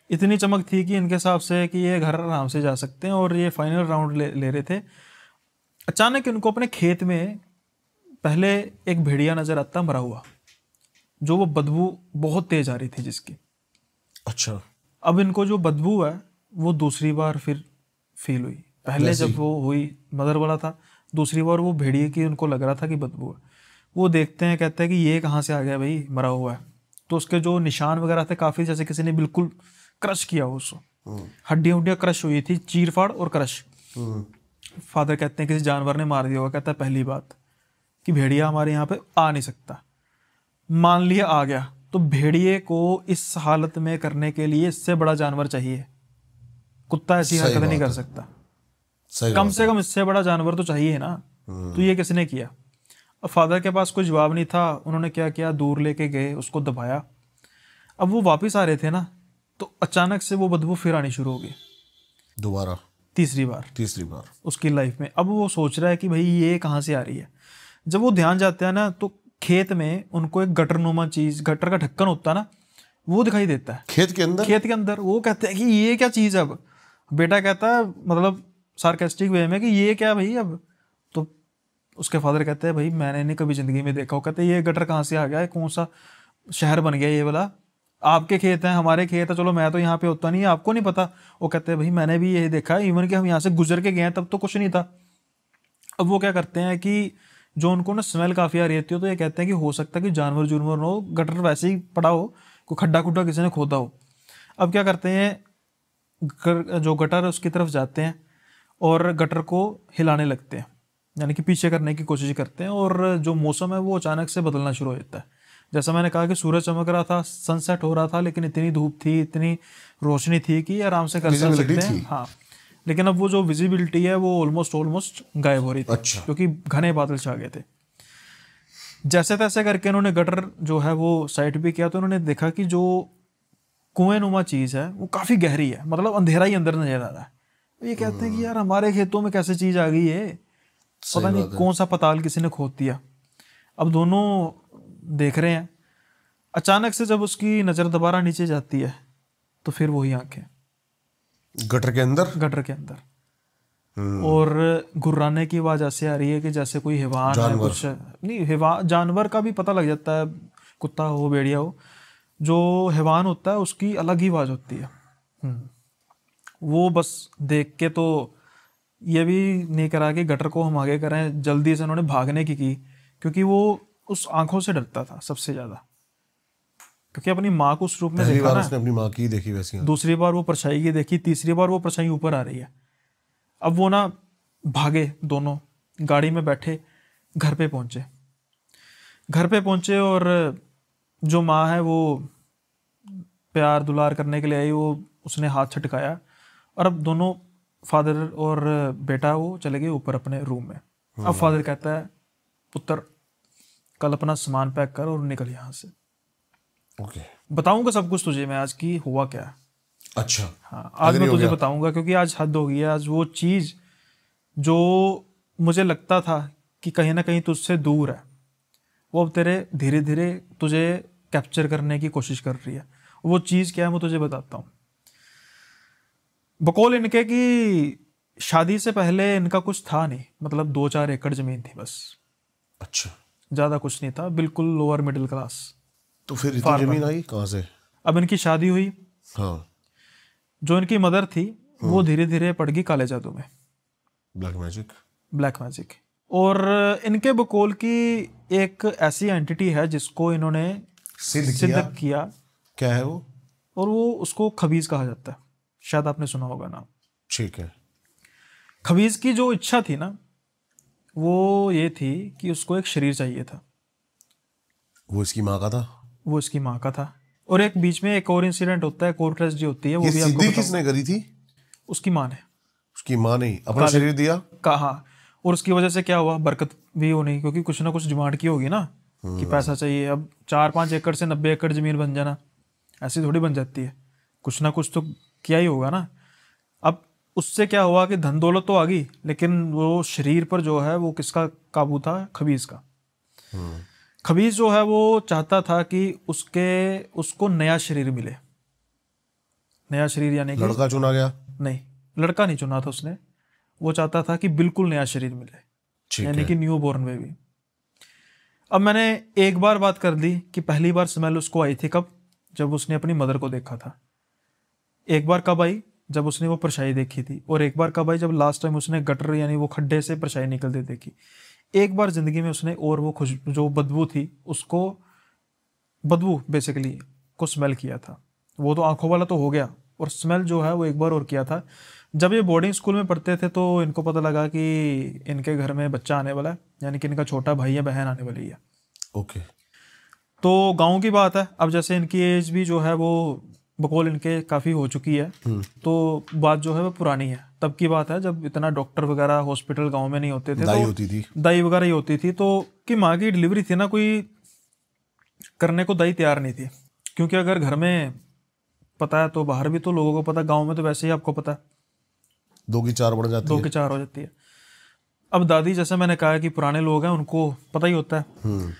इतनी चमक थी कि इनके हिसाब से कि ये घर आराम से जा सकते हैं, और ये फाइनल राउंड ले रहे थे। अचानक इनको अपने खेत में पहले एक भेड़िया नजर आता मरा हुआ, जो वो बदबू बहुत तेज आ रही थी जिसकी। अच्छा। अब इनको जो बदबू है वो दूसरी बार फिर फील हुई। पहले जब वो हुई मदर वाला था, दूसरी बार वो भेड़िए की उनको लग रहा था कि बदबू है। वो देखते हैं, कहते हैं कि ये कहाँ से आ गया भाई, मरा हुआ है। तो उसके जो निशान वगैरह थे काफ़ी, जैसे किसी ने बिल्कुल क्रश किया हो उसको, हड्डियाँ उड्डियाँ क्रश हुई थी, चीर फाड़ और क्रश। फादर कहते हैं किसी जानवर ने मार दिया होगा। कहता है पहली बात कि भेड़िया हमारे यहाँ पे आ नहीं सकता, मान लिया आ गया तो भेड़िए को इस हालत में करने के लिए इससे बड़ा जानवर चाहिए। कुत्ता ऐसी हरकत नहीं कर सकता, कम से कम इससे बड़ा जानवर तो चाहिए ना। तो ये किसने किया? अब फादर के पास कोई जवाब नहीं था, उन्होंने क्या किया, दूर लेके गए, उसको दबाया। अब वो वापस आ रहे थे ना, तो अचानक से वो बदबू फिर आनी शुरू हो गई दोबारा, तीसरी बार उसकी लाइफ में। अब वो सोच रहा है कि भाई ये कहाँ से आ रही है। जब वो ध्यान जाता है ना तो खेत में उनको एक गटरनुमा चीज, गटर का ढक्कन होता है ना, वो दिखाई देता है खेत के अंदर। वो कहते हैं कि ये क्या चीज है? अब बेटा कहता है मतलब सार्केस्टिक वे में कि ये क्या भाई अब? उसके फादर कहते हैं भाई मैंने नहीं कभी ज़िंदगी में देखा हो। कहते हैं ये गटर कहाँ से आ गया है, कौन सा शहर बन गया ये वाला, आपके खेत हैं, हमारे खेत है, चलो मैं तो यहाँ पे होता नहीं है, आपको नहीं पता। वो कहते हैं भाई मैंने भी यही देखा है, इवन कि हम यहाँ से गुजर के गए हैं तब तो कुछ नहीं था। अब वो क्या करते हैं कि जो उनको ना स्मेल काफ़ी आ रही होती है, तो ये कहते हैं कि हो सकता है कि जानवर जुनवर हो, गटर वैसे ही पड़ा हो, कोई खड्डा खुड्डा किसी ने खोदा हो। अब क्या करते हैं, जो गटर है उसकी तरफ जाते हैं और गटर को हिलाने लगते हैं, यानी कि पीछे करने की कोशिश करते हैं। और जो मौसम है वो अचानक से बदलना शुरू हो जाता है। जैसा मैंने कहा कि सूरज चमक रहा था, सनसेट हो रहा था, लेकिन इतनी धूप थी, इतनी रोशनी थी कि आराम से कर सकते हैं। हाँ, लेकिन अब वो जो विजिबिलिटी है वो ऑलमोस्ट गायब हो रही थी। अच्छा। क्योंकि घने बादल छा गए थे। जैसे तैसे करके इन्होंने गटर जो है वो साइड भी किया, तो उन्होंने देखा कि जो कुएं नुमा चीज़ है वो काफ़ी गहरी है, मतलब अंधेरा ही अंदर नजर आ रहा है। तो ये कहते हैं कि यार हमारे खेतों में कैसे चीज़ आ गई है, पता नहीं कौन सा पताल किसी ने खोद दिया। अब दोनों देख रहे हैं, अचानक से जब उसकी नज़र दोबारा नीचे जाती है तो फिर वही आंखें गटर के अंदर और गुर्राने की आवाज ऐसे आ रही है कि जैसे कोई हैवान है, कुछ नहीं, जानवर का भी पता लग जाता है, कुत्ता हो भेड़िया हो, जो हैवान होता है उसकी अलग ही आवाज होती है। वो बस देख के तो ये भी नहीं करा कि गटर को हम आगे करें, जल्दी से उन्होंने भागने की, क्योंकि वो उस आंखों से डरता था सबसे ज्यादा, क्योंकि अपनी माँ को उस रूप में देखा ना। उसने अपनी माँ की देखी वैसी, दूसरी बार वो परछाई की देखी, तीसरी बार वो परछाई ऊपर आ रही है। अब वो ना भागे, दोनों गाड़ी में बैठे, घर पे पहुंचे और जो माँ है वो प्यार दुलार करने के लिए आई, वो उसने हाथ छटकाया और अब दोनों फादर और बेटा वो चले गए ऊपर अपने रूम में। अब फादर कहता है पुत्र कल अपना सामान पैक कर और निकल यहाँ से। ओके। बताऊंगा सब कुछ तुझे मैं आज की हुआ क्या है। अच्छा। हाँ, आज मैं तुझे बताऊंगा, क्योंकि आज हद हो गई है। आज वो चीज़ जो मुझे लगता था कि कहीं ना कहीं तुझसे दूर है, वो अब तेरे धीरे धीरे तुझे कैप्चर करने की कोशिश कर रही है। वो चीज़ क्या है मैं तुझे बताता हूँ। बकौल इनके कि शादी से पहले इनका कुछ था नहीं, मतलब 2-4 एकड़ जमीन थी बस। अच्छा। ज़्यादा कुछ नहीं था, बिल्कुल लोअर मिडिल क्लास। तो फिर इतनी जमीन आई कहाँ से? अब इनकी शादी हुई। हाँ। जो इनकी मदर थी वो धीरे धीरे पड़ गई काले जादू में, ब्लैक मैजिक। और इनके बकौल की एक ऐसी एंटिटी है जिसको इन्होंने सिद्ध किया। क्या है वो? और वो उसको खबीज कहा जाता है, शायद आपने सुना होगा नाम। ठीक है। खबीज की जो इच्छा थी ना वो ये थी कि उसको एक शरीर चाहिए था। वो इसकी माँ का था? वो इसकी माँ का था। और एक बीच में एक और इंसिडेंट होता है, कोर्ट ट्रेजेडी होती है, वो भी आपको किसने करी थी? उसकी माँ ने। उसकी माँ ने अपना शरीर दिया? कहा। और उसकी वजह से क्या हुआ, बरकत भी होनी, क्योंकि कुछ ना कुछ डिमांड की होगी ना कि पैसा चाहिए। अब 4-5 एकड़ से 90 एकड़ जमीन बन जाना ऐसी थोड़ी बन जाती है, कुछ ना कुछ तो किया ही होगा ना। अब उससे क्या हुआ कि धन दौलत तो आ गई, लेकिन वो शरीर पर जो है वो किसका काबू था? खबीज का। खबीज जो है वो चाहता था कि उसको नया शरीर मिले। नया शरीर यानी कि लड़का चुना गया? नहीं, लड़का नहीं चुना था उसने। वो चाहता था कि बिल्कुल नया शरीर मिले, यानी कि न्यू बॉर्न बेबी। अब मैंने एक बार बात कर दी कि पहली बार स्मेल उसको आई थी कब? जब उसने अपनी मदर को देखा था। एक बार कब आई? जब उसने वो परछाई देखी थी। और एक बार कब आई? जब लास्ट टाइम उसने गटर यानी वो खड्डे से परछाई निकलते देखी। एक बार जिंदगी में उसने और वो खुशबू जो बदबू थी उसको, बदबू बेसिकली को स्मेल किया था। वो तो आंखों वाला तो हो गया, और स्मेल जो है वो एक बार और किया था। जब ये बोर्डिंग स्कूल में पढ़ते थे तो इनको पता लगा कि इनके घर में बच्चा आने वाला है, यानी कि इनका छोटा भाई या बहन आने वाली है। ओके। तो गांव की बात है। अब जैसे इनकी एज भी जो है वो बकौल इनके काफ़ी हो चुकी है, तो बात जो है वो पुरानी है। तब की बात है जब इतना डॉक्टर वगैरह हॉस्पिटल गांव में नहीं होते थे, दाई तो होती थी, दाई वगैरह ही होती थी। तो कि माँ की डिलीवरी थी ना, कोई करने को दाई तैयार नहीं थी, क्योंकि अगर घर में पता है तो बाहर भी तो लोगों को पता, गांव में तो वैसे ही आपको पता है 2 की 4 बढ़ जाती है, 2 की 4 हो जाती है। अब दादी, जैसे मैंने कहा कि पुराने लोग हैं उनको पता ही होता है।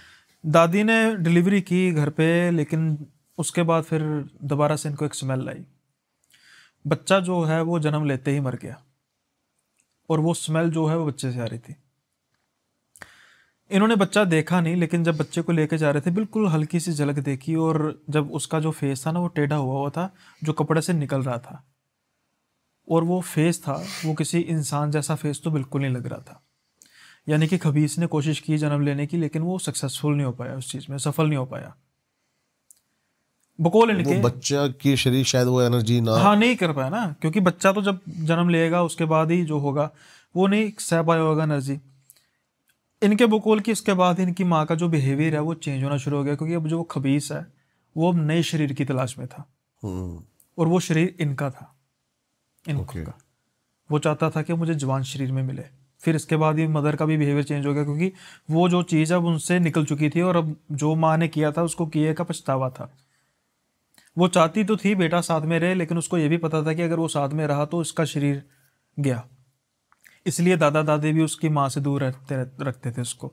दादी ने डिलीवरी की घर पे, लेकिन उसके बाद फिर दोबारा से इनको एक स्मेल आई। बच्चा जो है वो जन्म लेते ही मर गया, और वो स्मेल जो है वो बच्चे से आ रही थी। इन्होंने बच्चा देखा नहीं, लेकिन जब बच्चे को लेके जा रहे थे बिल्कुल हल्की सी झलक देखी, और जब उसका जो फेस था ना वो टेढ़ा हुआ था, जो कपड़े से निकल रहा था, और वो फेस था वो किसी इंसान जैसा फेस तो बिल्कुल नहीं लग रहा था। यानी कि खबीस ने कोशिश की जन्म लेने की, लेकिन वो सक्सेसफुल नहीं हो पाया, उस चीज़ में सफल नहीं हो पाया। बकौल वो इनके बच्चा की शरीर शायद वो एनर्जी ना, हाँ नहीं कर पाया ना, क्योंकि बच्चा तो जब जन्म लेगा उसके बाद ही जो होगा वो नहीं सह पाया होगा एनर्जी। इनके बकौल की इसके बाद इनकी माँ का जो बिहेवियर है वो चेंज होना शुरू हो गया, क्योंकि अब जो वो खबीस है वो अब नए शरीर की तलाश में था, और वो शरीर इनका था, इनका का। वो चाहता था कि मुझे जवान शरीर में मिले। फिर इसके बाद ही मदर का भी बिहेवियर चेंज हो गया, क्योंकि वो जो चीज़ अब उनसे निकल चुकी थी, और अब जो माँ ने किया था उसको किए का पछतावा था। वो चाहती तो थी बेटा साथ में रहे, लेकिन उसको ये भी पता था कि अगर वो साथ में रहा तो इसका शरीर गया। इसलिए दादा दादी भी उसकी माँ से दूर रखते थे उसको,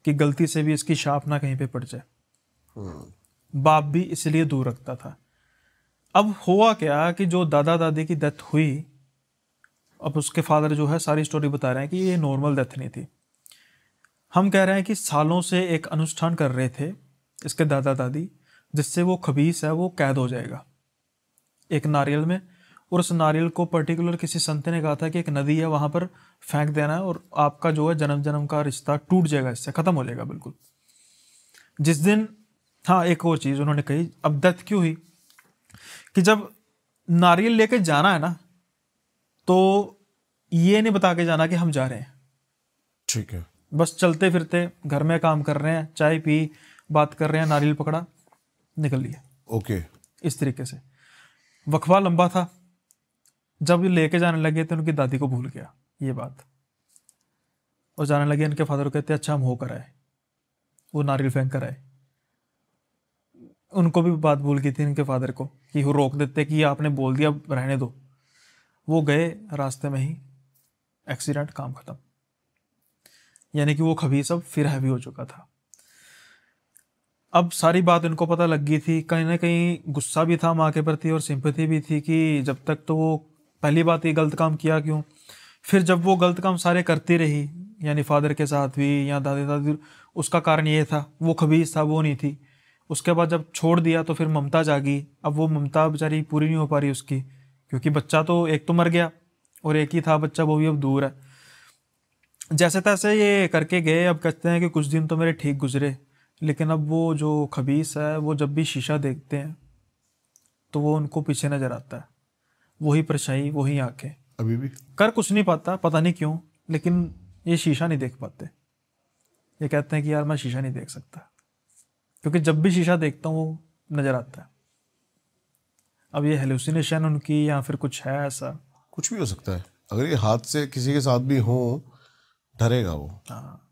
कि गलती से भी इसकी छाप ना कहीं पे पड़ जाए। बाप भी इसलिए दूर रखता था। अब हुआ क्या कि जो दादा दादी की डेथ हुई, अब उसके फादर जो है सारी स्टोरी बता रहे हैं कि ये नॉर्मल डेथ नहीं थी। हम कह रहे हैं कि सालों से एक अनुष्ठान कर रहे थे इसके दादा दादी, जिससे वो खबीस है वो कैद हो जाएगा एक नारियल में, और उस नारियल को पर्टिकुलर किसी संत ने कहा था कि एक नदी है वहां पर फेंक देना है, और आपका जो है जन्म जन्म का रिश्ता टूट जाएगा, इससे खत्म हो जाएगा बिल्कुल। जिस दिन, हाँ एक और चीज उन्होंने कही, अब डेथ क्यों हुई कि जब नारियल लेके जाना है ना, तो ये नहीं बता के जाना कि हम जा रहे हैं, ठीक है, बस चलते फिरते घर में काम कर रहे हैं, चाय पी, बात कर रहे हैं, नारियल पकड़ा, निकल लिया। ओके, इस तरीके से वक्फा लंबा था। जब ये लेके जाने लगे तो उनकी दादी को भूल गया ये बात, और जाने लगे। इनके फादर कहते अच्छा हम होकर आए, वो नारियल फेंक कर आए। उनको भी बात भूल गई थी इनके फादर को, कि वो रोक देते कि आपने बोल दिया रहने दो। वो गए, रास्ते में ही एक्सीडेंट, काम खत्म। यानी कि वो खबीस अब फिर हैवी हो चुका था। अब सारी बात इनको पता लग गई थी, कहीं ना कहीं गुस्सा भी था माँ के प्रति और सिंपैथी भी थी, कि जब तक तो वो पहली बात ये गलत काम किया क्यों। फिर जब वो गलत काम सारे करती रही, यानी फादर के साथ भी या दादी दादी, उसका कारण ये था वो खबीस था, वो नहीं थी। उसके बाद जब छोड़ दिया तो फिर ममता जागी। अब वो ममता बेचारी पूरी नहीं हो पा रही उसकी, क्योंकि बच्चा तो एक तो मर गया और एक ही था बच्चा, वो भी अब दूर है। जैसे तैसे ये करके गए। अब कहते हैं कि कुछ दिन तो मेरे ठीक गुजरे, लेकिन अब वो जो खबीस है वो जब भी शीशा देखते हैं तो वो उनको पीछे नजर आता है, वही परछाई, वही आंखें। अभी भी कर कुछ नहीं पाता, पता नहीं क्यों, लेकिन ये शीशा नहीं देख पाते। ये कहते हैं कि यार मैं शीशा नहीं देख सकता, क्योंकि जब भी शीशा देखता हूँ वो नजर आता है। अब ये हेलुसिनेशन उनकी या फिर कुछ है ऐसा, कुछ भी हो सकता है। अगर ये हाथ से किसी के साथ भी हो, डरेगा वो, हाँ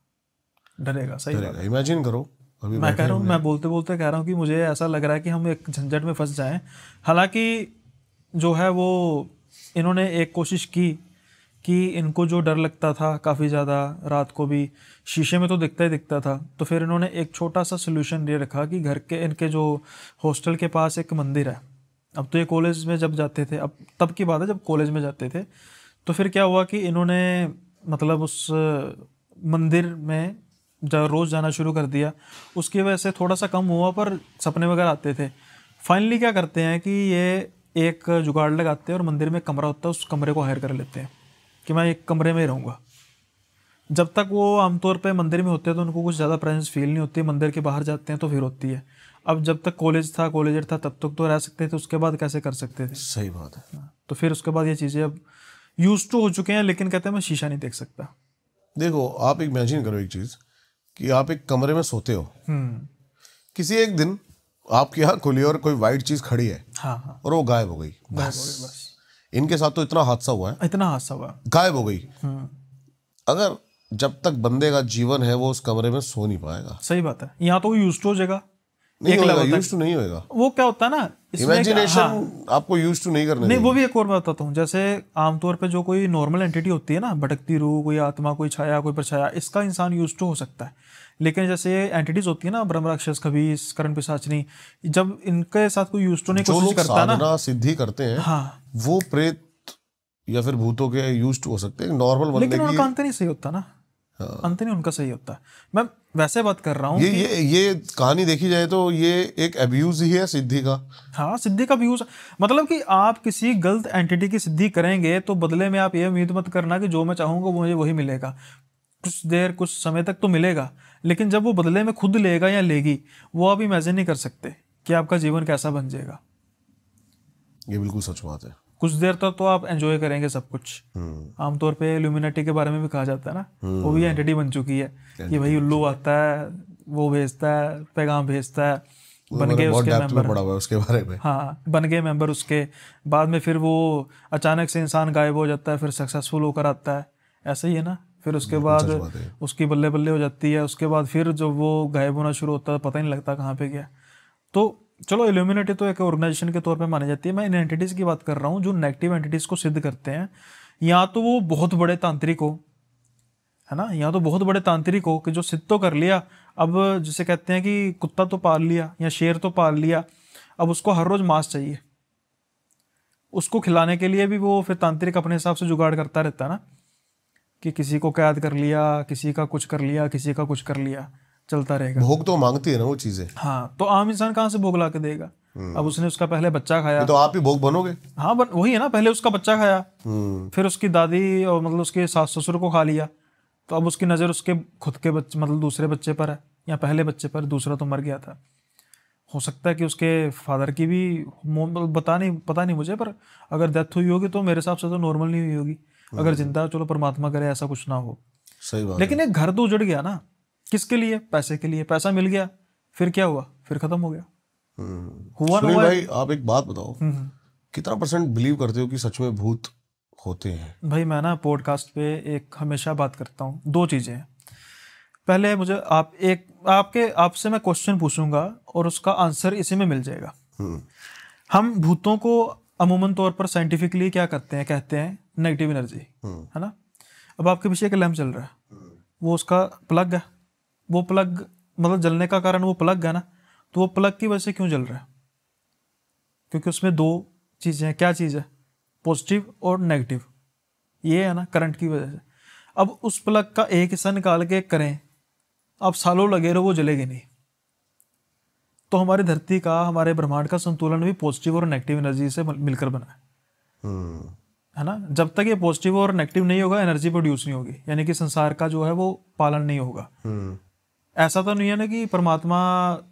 डरेगा, सही बात डरेगा। है। इमेजिन करो, अभी मैं कह रहा हूँ, मैं बोलते बोलते कह रहा हूँ कि मुझे ऐसा लग रहा है कि हम एक झंझट में फंस जाएं। हालांकि जो है वो इन्होंने एक कोशिश की कि इनको जो डर लगता था काफ़ी ज़्यादा, रात को भी शीशे में तो दिखता ही दिखता था, तो फिर इन्होंने एक छोटा सा सोल्यूशन ये रखा कि घर के इनके जो हॉस्टल के पास एक मंदिर है। अब तो ये कॉलेज में जब जाते थे, अब तब की बात है जब कॉलेज में जाते थे, तो फिर क्या हुआ कि इन्होंने मतलब उस मंदिर में रोज़ जाना शुरू कर दिया। उसकी वजह से थोड़ा सा कम हुआ, पर सपने वगैरह आते थे। फाइनली क्या करते हैं कि ये एक जुगाड़ लगाते हैं और मंदिर में कमरा होता है, उस कमरे को हायर कर लेते हैं कि मैं एक कमरे में ही रहूँगा। जब तक वो आमतौर पे मंदिर में होते हैं तो उनको कुछ ज़्यादा प्रेजेंस फील नहीं होती, मंदिर के बाहर जाते हैं तो फिर होती है। अब जब तक कॉलेजर था तब तक तो रह सकते थे, उसके बाद कैसे कर सकते थे। सही बात है। तो फिर उसके बाद ये चीज़ें अब यूज टू हो चुके हैं, लेकिन कहते हैं मैं शीशा नहीं देख सकता। देखो, आप इमेजिन करो एक चीज कि आप एक कमरे में सोते हो, किसी एक दिन आपकी आँख खुली और कोई वाइट चीज खड़ी है, हाँ और वो गायब हो गई। बस इनके साथ तो इतना हादसा हुआ है, इतना हादसा हुआ, गायब हो गई। अगर जब तक बंदे का जीवन है वो उस कमरे में सो नहीं पाएगा। सही बात है। यहाँ तो यूज टू हो जाएगा, नहीं होगा, यूज टू नहीं होएगा। वो क्या होता है ना, इमेजिनेशन आपको यूज टू नहीं करने नहीं, वो भी एक और बात बताता हूँ। जैसे आमतौर पे जो कोई नॉर्मल एंटिटी होती है ना, भटकती रूह, कोई आत्मा, कोई छाया, कोई परछाया, इसका इंसान यूज टू हो सकता है। लेकिन जैसे एंटिटीज होती है ना, ब्रह्म राक्षस, खबीस, करण पिशाचनी, जब इनके साथ कोई यूज टू नहीं कोशिश करता ना, सिद्धि करते हैं, हाँ, वो प्रेत या फिर भूतों के यूज टू हो सकते हैं। नॉर्मल बंदे लेकिन उनका अंत नहीं सही होता ना। अंत नहीं उनका सही होता है। मैं वैसे बात कर रहा हूँ ये कहानी देखी जाए तो ये एक अब्यूज ही है सिद्धि का। हाँ, सिद्धि का व्यूज, मतलब कि आप किसी गलत एंटिटी की सिद्धि करेंगे तो बदले में आप ये उम्मीद मत करना कि जो मैं चाहूंगा मुझे वही मिलेगा। कुछ देर कुछ समय तक तो मिलेगा, लेकिन जब वो बदले में खुद लेगा या लेगी, वो आप इमेजिन नहीं कर सकते कि आपका जीवन कैसा बन जाएगा। ये बिल्कुल सच बात है। कुछ देर तक तो आप एंजॉय करेंगे सब कुछ। आमतौर पे इल्यूमिनेटी के बारे में भी कहा जाता है ना, वो भी एंटिटी बन चुकी है कि भाई उल्लू आता है, वो भेजता है, पैगाम भेजता है, बन गए उसके मेंबर। पड़ा हुआ है उसके बारे में। हाँ, बन गए मेंबर उसके। बाद में फिर वो अचानक से इंसान गायब हो जाता है, फिर सक्सेसफुल होकर आता है, ऐसा ही है ना। फिर उसके बाद उसकी बल्ले बल्ले हो जाती है, उसके बाद फिर जब वो गायब होना शुरू होता है पता ही नहीं लगता कहाँ पे गया। तो चलो, इल्यूमिनेटी तो एक ऑर्गेनाइजेशन के तौर पे मानी जाती है। मैं इन एंटिटीज़ की बात कर रहा हूँ जो नेगेटिव एंटिटीज़ को सिद्ध करते हैं। या तो वो बहुत बड़े तांत्रिक हो, है ना, या तो बहुत बड़े तांत्रिक हो कि जो सिद्ध तो कर लिया, अब जिसे कहते हैं कि कुत्ता तो पाल लिया या शेर तो पाल लिया, अब उसको हर रोज़ मांस चाहिए। उसको खिलाने के लिए भी वो फिर तांत्रिक अपने हिसाब से जुगाड़ करता रहता है ना, कि किसी को कैद कर लिया, किसी का कुछ कर लिया, किसी का कुछ कर लिया, चलता रहेगा। भोग तो मांगती है ना वो चीजें। हाँ, तो आम इंसान कहाँ से भोग ला के देगा? अब उसने उसका पहले बच्चा खाया, तो आप ही भोग बनोगे। हाँ, वही है ना, पहले उसका बच्चा खाया, फिर उसकी दादी और मतलब उसके सास ससुर को खा लिया, तो अब उसकी नज़र उसके खुद के बच्चे मतलब दूसरे बच्चे पर है, या पहले बच्चे पर, दूसरा तो मर गया था। हो सकता है कि उसके फादर की भी पता नहीं मुझे, पर अगर डेथ हुई होगी तो मेरे हिसाब से तो नॉर्मल नहीं हुई होगी। अगर जिंदा, चलो परमात्मा करे ऐसा कुछ ना हो। सही बात। लेकिन एक घर तो उजड़ गया ना, किसके लिए? पैसे के लिए। पैसा मिल गया, फिर क्या हुआ? फिर खत्म हो गया। हुआ ना हुआ। भाई आप एक बात बताओ, कितना % बिलीव करते हो कि सच में भूत होते हैं? भाई मैं ना पॉडकास्ट पे एक हमेशा बात करता हूँ, 2 चीज़ें हैं। पहले मुझे आपसे मैं क्वेश्चन पूछूंगा और उसका आंसर इसी में मिल जाएगा। हम भूतों को अमूमन तौर पर साइंटिफिकली क्या करते हैं, कहते हैं नेगेटिव एनर्जी, है ना। अब आपके पीछे एक लैंप चल रहा है, वो उसका प्लग है, वो प्लग मतलब जलने का कारण वो प्लग है ना, तो वो प्लग की वजह से क्यों जल रहा है? क्योंकि उसमें 2 चीज़ें हैं। क्या चीज़ है? पॉजिटिव और नेगेटिव, ये है ना, करंट की वजह से। अब उस प्लग का एक हिस्सा निकाल के करें, अब सालों लगे रहो, वो जलेगी नहीं। तो हमारी धरती का, हमारे ब्रह्मांड का संतुलन भी पॉजिटिव और नेगेटिव एनर्जी से मिलकर बना है ना। जब तक ये पॉजिटिव और नेगेटिव नहीं होगा, एनर्जी प्रोड्यूस नहीं होगी, यानी कि संसार का जो है वो पालन नहीं होगा। ऐसा तो नहीं है ना कि परमात्मा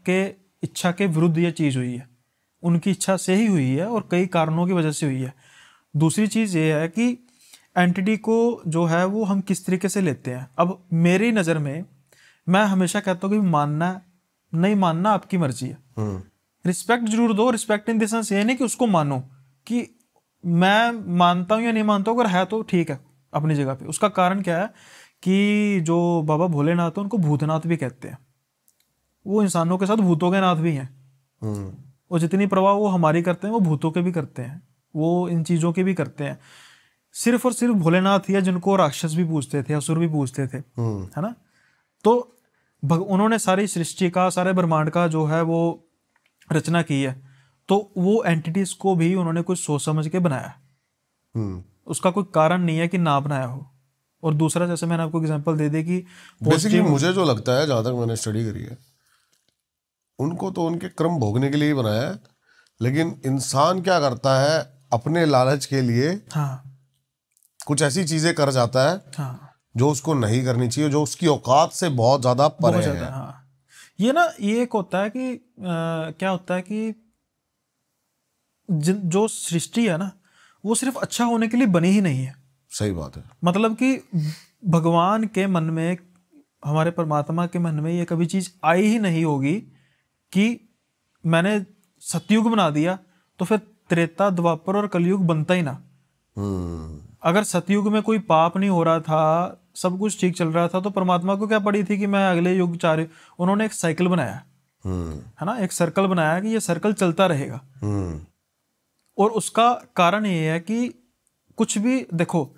के इच्छा के विरुद्ध ये चीज़ हुई है, उनकी इच्छा से ही हुई है और कई कारणों की वजह से हुई है। दूसरी चीज़ ये है कि एंटिटी को जो है वो हम किस तरीके से लेते हैं। अब मेरी नज़र में मैं हमेशा कहता हूँ कि मानना नहीं मानना आपकी मर्जी है। रिस्पेक्ट जरूर दो। रिस्पेक्ट इन द सेंस ये नहीं कि उसको मानो कि मैं मानता हूँ या नहीं मानता हूँ, अगर है तो ठीक है अपनी जगह पे। उसका कारण क्या है कि जो बाबा भोलेनाथ है उनको भूतनाथ भी कहते हैं। वो इंसानों के साथ भूतों के नाथ भी हैं। और जितनी परवाह वो हमारी करते हैं वो भूतों के भी करते हैं, वो इन चीज़ों के भी करते हैं। सिर्फ और सिर्फ भोलेनाथ ही है जिनको राक्षस भी पूजते थे, असुर भी पूजते थे, है ना। तो उन्होंने सारी सृष्टि का, सारे ब्रह्मांड का जो है वो रचना की है, तो वो एंटिटीज को भी उन्होंने कुछ सोच समझ के बनाया। उसका कोई कारण नहीं है कि ना बनाया हो। और दूसरा, जैसे मैंने आपको एग्जांपल दे दी कि बेसिकली मुझे जो लगता है, जहाँ तक मैंने स्टडी करी है, उनको तो उनके कर्म भोगने के लिए ही बनाया है। लेकिन इंसान क्या करता है, अपने लालच के लिए कुछ ऐसी चीजें कर जाता है जो उसको नहीं करनी चाहिए, जो उसकी औकात से बहुत ज्यादा परे है। ये ना, ये एक होता है कि क्या होता है कि जो सृष्टि है ना, वो सिर्फ अच्छा होने के लिए बनी ही नहीं है। सही बात है। मतलब कि भगवान के मन में, हमारे परमात्मा के मन में ये कभी चीज आई ही नहीं होगी कि मैंने सतयुग बना दिया तो फिर त्रेता, द्वापर और कलयुग बनता ही ना। अगर सतयुग में कोई पाप नहीं हो रहा था, सब कुछ ठीक चल रहा था, तो परमात्मा को क्या पड़ी थी कि मैं अगले युग उन्होंने एक साइकिल बनाया, है ना, एक सर्कल बनाया कि ये सर्कल चलता रहेगा। और उसका कारण ये है कि कुछ भी देखो,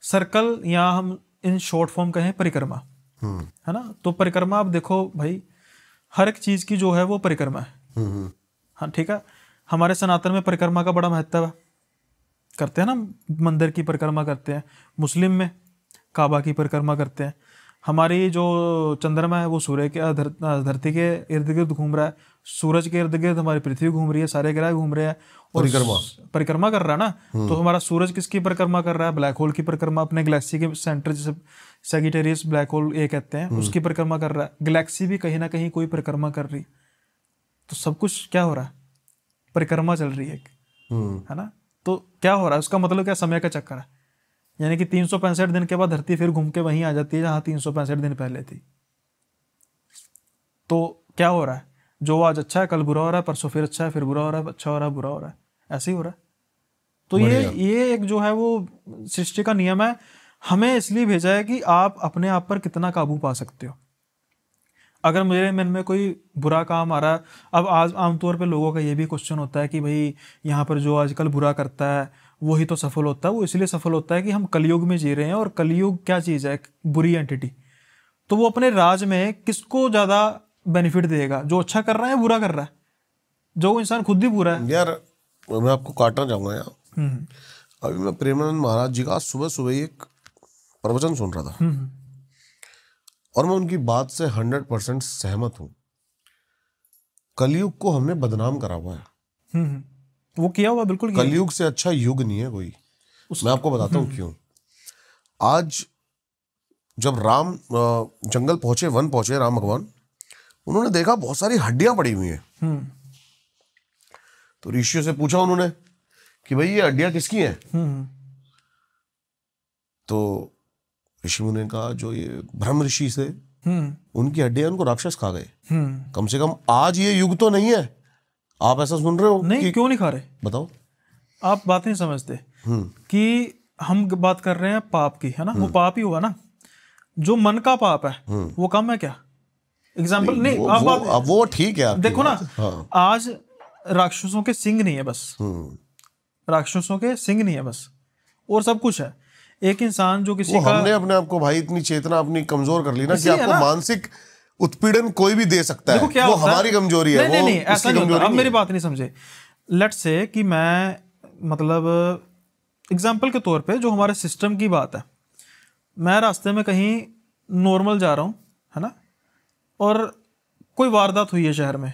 सर्कल, या हम इन शॉर्ट फॉर्म कहें परिक्रमा, है ना। तो परिक्रमा आप देखो भाई, हर एक चीज की जो है वो परिक्रमा है। हाँ, ठीक है। हमारे सनातन में परिक्रमा का बड़ा महत्व है, करते हैं ना, मंदिर की परिक्रमा करते हैं। मुस्लिम में काबा की परिक्रमा करते हैं। हमारी जो चंद्रमा है वो सूर्य के धरती के इर्द गिर्द घूम रहा है, सूरज के इर्द गिर्द हमारी पृथ्वी घूम रही है, सारे ग्रह घूम रहे हैं और परिक्रमा कर रहा है ना। तो हमारा सूरज किसकी परिक्रमा कर रहा है? ब्लैक होल की परिक्रमा, अपने गैलेक्सी के सेंटर जिसे सैजिटेरियस ब्लैक होल ये कहते हैं, उसकी परिक्रमा कर रहा है। गैलेक्सी भी कहीं ना कहीं कोई परिक्रमा कर रही, तो सब कुछ क्या हो रहा है? परिक्रमा चल रही है ना। तो क्या हो रहा है? उसका मतलब क्या? समय का चक्कर है, यानी कि 365 दिन के बाद धरती फिर घूम के वहीं आ जाती है जहां 365 दिन पहले थी। तो क्या हो रहा है? जो आज अच्छा है कल बुरा हो रहा है, परसों फिर अच्छा है फिर बुरा हो रहा है, अच्छा हो रहा है बुरा हो रहा है, ऐसे ही हो रहा है। तो ये एक जो है वो सृष्टि का नियम है। हमें इसलिए भेजा है कि आप अपने आप पर कितना काबू पा सकते हो। अगर मेरे मन में कोई बुरा काम आ रहा है, अब आज आमतौर पे लोगों का ये भी क्वेश्चन होता है कि भाई यहाँ पर जो आजकल बुरा करता है वही तो सफल होता है। वो इसलिए सफल होता है कि हम कलयुग में जी रहे हैं, और कलयुग क्या चीज़ है? एक बुरी एंटिटी। तो वो अपने राज में किसको ज़्यादा बेनिफिट देगा? जो अच्छा कर रहा है, बुरा कर रहा है? जो इंसान खुद भी बुरा है। यार मैं आपको काटना चाहूँगा यार, अभी मैं प्रेमानंद महाराज जी का सुबह सुबह ही एक प्रवचन सुन रहा था, और मैं उनकी बात से 100% सहमत हूँ। कलयुग को हमने बदनाम करा हुआ है। वो किया हुआ बिल्कुल किया। कलयुग से अच्छा युग नहीं है कोई। मैं आपको बताता हूँ क्यों। आज जब राम जंगल पहुंचे, वन पहुंचे राम भगवान, उन्होंने देखा बहुत सारी हड्डियां पड़ी हुई हैं। तो ऋषियों से पूछा उन्होंने कि भाई ये हड्डियां किसकी हैं? तो ऋषि मुनि ने कहा जो ये ब्रह्म ऋषि से उनकी हड्डियां उनको राक्षस खा गए। कम से कम आज ये युग तो नहीं है। आप ऐसा सुन रहे हो? नहीं, क्यों नहीं खा रहे? बताओ। आप बात नहीं समझते कि हम बात कर रहे हैं पाप की, है ना। वो पाप ही हुआ ना। जो मन का पाप है वो कम है क्या? एग्जाम्पल नहीं, आप वो ठीक है। देखो ना, आज राक्षसों के सिंग नहीं है बस, राक्षसों के सिंग नहीं है बस, और सब कुछ है। एक इंसान जो किसी का, हमने अपने आप को भाई इतनी चेतना अपनी कमजोर कर ली ना कि आपको मानसिक उत्पीड़न कोई भी दे सकता है। वो हमारी कमजोरी है। नहीं, ऐसा नहीं होता। अब मेरी बात नहीं समझे। लेट्स से कि मैं मतलब एग्जाम्पल के तौर पे जो हमारे सिस्टम की बात है, मैं रास्ते में कहीं नॉर्मल जा रहा हूँ, है ना, और कोई वारदात हुई है शहर में।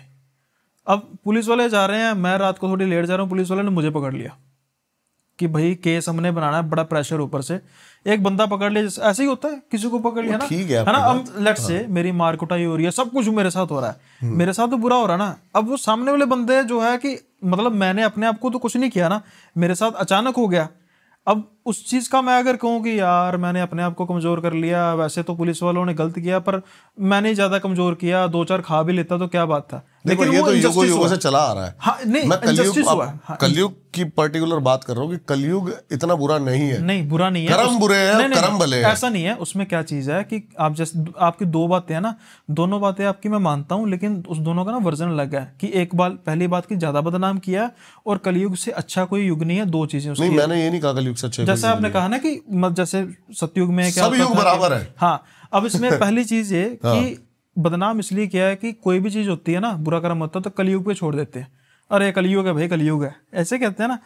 अब पुलिस वाले जा रहे हैं, मैं रात को थोड़ी लेट जा रहा हूँ, पुलिस वाले ने मुझे पकड़ लिया कि भाई केस हमने बनाना है, बड़ा प्रेशर ऊपर से, एक बंदा पकड़ लिया। ऐसे ही होता है, किसी को पकड़ लिया ना, ठीक है ना। अब लेट्स से मेरी मार कुटाई हो रही है, सब कुछ मेरे साथ हो रहा है, मेरे साथ तो बुरा हो रहा है ना। अब वो सामने वाले बंदे जो है कि मतलब मैंने अपने आप को तो कुछ नहीं किया ना, मेरे साथ अचानक हो गया। अब उस चीज़ का मैं अगर कहूँ कि यार मैंने अपने आप को कमज़ोर कर लिया, वैसे तो पुलिस वालों ने गलत किया पर मैंने ज़्यादा कमज़ोर किया, 2-4 खा भी लेता तो क्या बात था। लेकिन ये तो युगों से चला आ रहा है। हाँ, नहीं, मैं कलयुग की पर्टिकुलर बात कर रहा हूँ कि कलयुग इतना बुरा नहीं है। नहीं, बुरा नहीं है। कर्म बुरे हैं, कर्म भले हैं। ऐसा नहीं है। उसमें क्या चीज़ है कि आप जैसे आपकी दो बातें हैं ना, दोनों बातें आपकी मैं मानता हूँ, लेकिन उस दोनों का ना वर्जन अलग है। कि एक बात, पहली बात की ज़्यादा बदनाम किया, और कलयुग से अच्छा कोई युग नहीं है। दो चीज़ें नहीं, मैंने ये नहीं कहा कलयुग से अच्छा। जैसे आपने कहा ना कि जैसे सतयुग में क्या सब युग बराबर है। हाँ, अब इसमें पहली चीज ये कि बदनाम इसलिए किया है कि कोई भी चीज होती है ना, बुरा कर्म होता है तो कलयुग पे छोड़ देते हैं। अरे कलयुग है भाई, कलयुग है, ऐसे कहते हैं ना।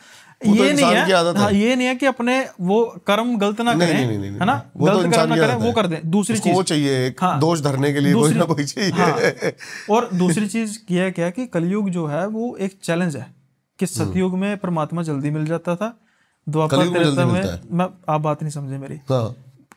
ये नहीं है, हाँ, ये नहीं है कि अपने वो कर्म गलत ना करें, है ना, गलत कर्म ना करें, वो कर दें। दूसरी चीज चाहिए, दोष धरने के लिए कोई ना कोई चाहिए। और दूसरी चीज किया क्या कि कलयुग जो है वो एक चैलेंज है। कि सतयुग में परमात्मा जल्दी मिल जाता था, द्वापर त्रेता में आप बात नहीं समझे मेरी।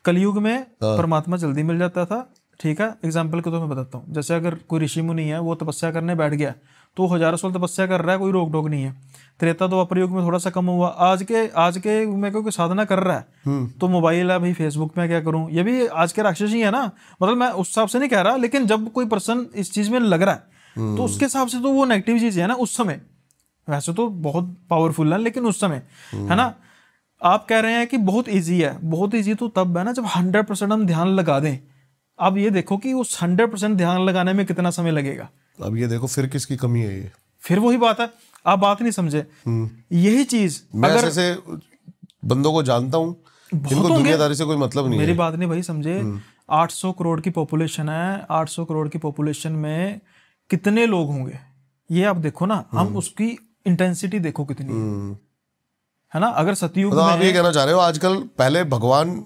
कलयुग में परमात्मा जल्दी मिल जाता था, ठीक है। एग्जाम्पल के तो मैं बताता हूँ। जैसे अगर कोई ऋषि मुनि है, वो तपस्या करने बैठ गया तो 1000 साल तपस्या कर रहा है, कोई रोक टोक नहीं है। त्रेता द्वापर युग में थोड़ा सा कम हुआ। आज के में कोई साधना कर रहा है तो मोबाइल है भाई, फेसबुक में क्या करूँ, ये भी आज के राक्षस ही है ना। मतलब मैं उस हिसाब से नहीं कह रहा, लेकिन जब कोई पर्सन इस चीज में लग रहा है तो उसके हिसाब से तो वो नेगेटिव चीज है ना उस समय। वैसे तो बहुत पावरफुल है, लेकिन उस समय, है ना। आप कह रहे हैं कि बहुत इजी है, बहुत इजी तो तब है ना जब 100% हम ध्यान लगा दें। अब ये देखो कि उस 100% ध्यान लगाने में कितना समय लगेगा। अब ये देखो फिर किसकी कमी है ये, फिर वही बात है, आप बात नहीं समझे। यही चीज मैं अगर ऐसे बंदों को जानता हूँ जिनको दुनियादारी से कोई मतलब नहीं है। मेरी बात नहीं भाई समझे। 800 करोड़ की पॉपुलेशन है, 800 करोड़ की पॉपुलेशन में कितने लोग होंगे ये आप देखो ना। हम उसकी इंटेंसिटी देखो कितनी है ना। अगर सतयुग में आप ये कहना चाह रहे हो आजकल, पहले भगवान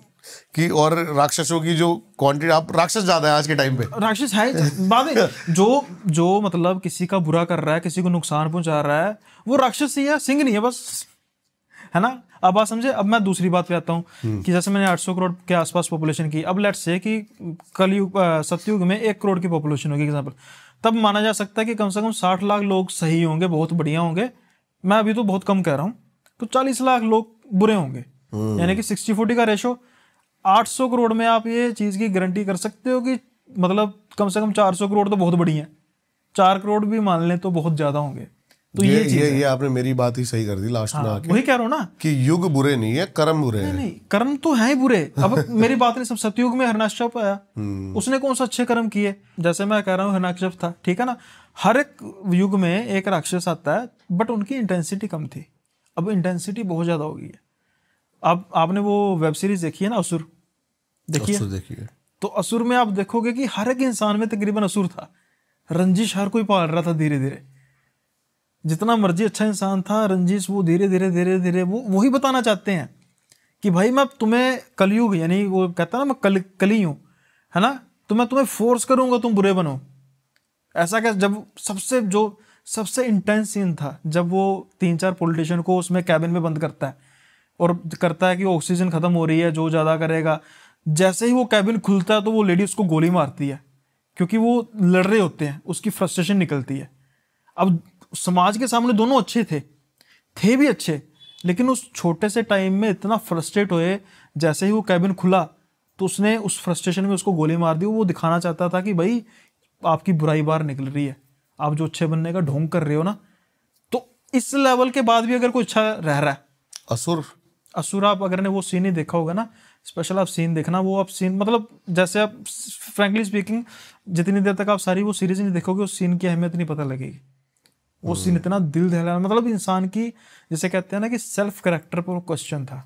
कि और राक्षसों की जो क्वांटिटी, आप राक्षस ज्यादा है आज के टाइम पे। राक्षस है बात है, जो मतलब किसी का बुरा कर रहा है, किसी को नुकसान पहुंचा रहा है, वो राक्षस ही है, सिंह नहीं है बस, है ना। अब बात समझे। अब मैं दूसरी बात पे आता हूँ कि जैसे मैंने 800 करोड़ के आसपास पॉपुलेशन की, अब लेट्स से कि कलयुग सतयुग में 1 करोड़ की पॉपुलेशन होगी एग्जाम्पल, तब माना जा सकता है कि कम से कम 60 लाख लोग सही होंगे, बहुत बढ़िया होंगे। मैं अभी तो बहुत कम कह रहा हूँ, तो 40 लाख लोग बुरे होंगे, यानी कि 60-40 का रेशो। 800 करोड़ में आप ये चीज की गारंटी कर सकते हो कि मतलब कम से कम 400 करोड़ तो बहुत बढ़िया है, 4 करोड़ भी मान लें तो बहुत ज्यादा होंगे। तो ये आपने मेरी बात ही सही कर दी लास्ट में आके। वही कह रहा हूँ ना कि युग बुरे नहीं है, कर्म बुरे हैं। नहीं, कर्म तो है ही बुरे। अब मेरी बात नहीं, सब सतयुग में हिरण्याकश्यप आया, उसने कौन सा अच्छे कर्म किए। जैसे मैं कह रहा हूँ हिरण्याकश्यप था, ठीक है ना। हर एक युग में एक राक्षस आता है, बट उनकी इंटेंसिटी कम थी, अब इंटेंसिटी बहुत ज्यादा हो गई है। अब आपने वो वेब सीरीज देखी है ना, असुर, देखिए। तो असुर में आप देखोगे कि हर एक इंसान में तकरीबन असुर था, रंजिश हर कोई पाल रहा था धीरे धीरे। जितना मर्जी अच्छा इंसान था, रंजिश वो धीरे धीरे वो वही बताना चाहते हैं कि भाई मैं तुम्हें कलयुग, यानी वो कहता है ना मैं कली हूं, है ना, तो मैं तुम्हें फोर्स करूंगा तुम बुरे बनो। ऐसा क्या, जब सबसे इंटेंस सीन था जब वो 3-4 पॉलिटिशियन को उसमें कैबिन में बंद करता है और कहता है कि ऑक्सीजन खत्म हो रही है, जो ज्यादा करेगा। जैसे ही वो कैबिन खुलता है तो वो लेडी उसको गोली मारती है, क्योंकि वो लड़ रहे होते हैं, उसकी फ्रस्ट्रेशन निकलती है। अब समाज के सामने दोनों अच्छे थे भी अच्छे, लेकिन उस छोटे से टाइम में इतना फ्रस्ट्रेट हुए, जैसे ही वो कैबिन खुला तो उसने उस फ्रस्ट्रेशन में उसको गोली मार दी। वो दिखाना चाहता था कि भाई आपकी बुराई बाहर निकल रही है, आप जो अच्छे बनने का ढोंग कर रहे हो ना। तो इस लेवल के बाद भी अगर कोई अच्छा रह रहा है, असुर आप अगर ने वो सीन ही देखा होगा ना, स्पेशल आप सीन देखना, वो आप सीन मतलब जैसे आप फ्रैंकली स्पीकिंग जितनी देर तक आप सारी वो सीरीज नहीं देखोगे, उस सीन की अहमियत नहीं पता लगेगी। वो सीन इतना दिल दहला, मतलब इंसान की, जैसे कहते हैं ना कि सेल्फ कैरेक्टर पर क्वेश्चन था।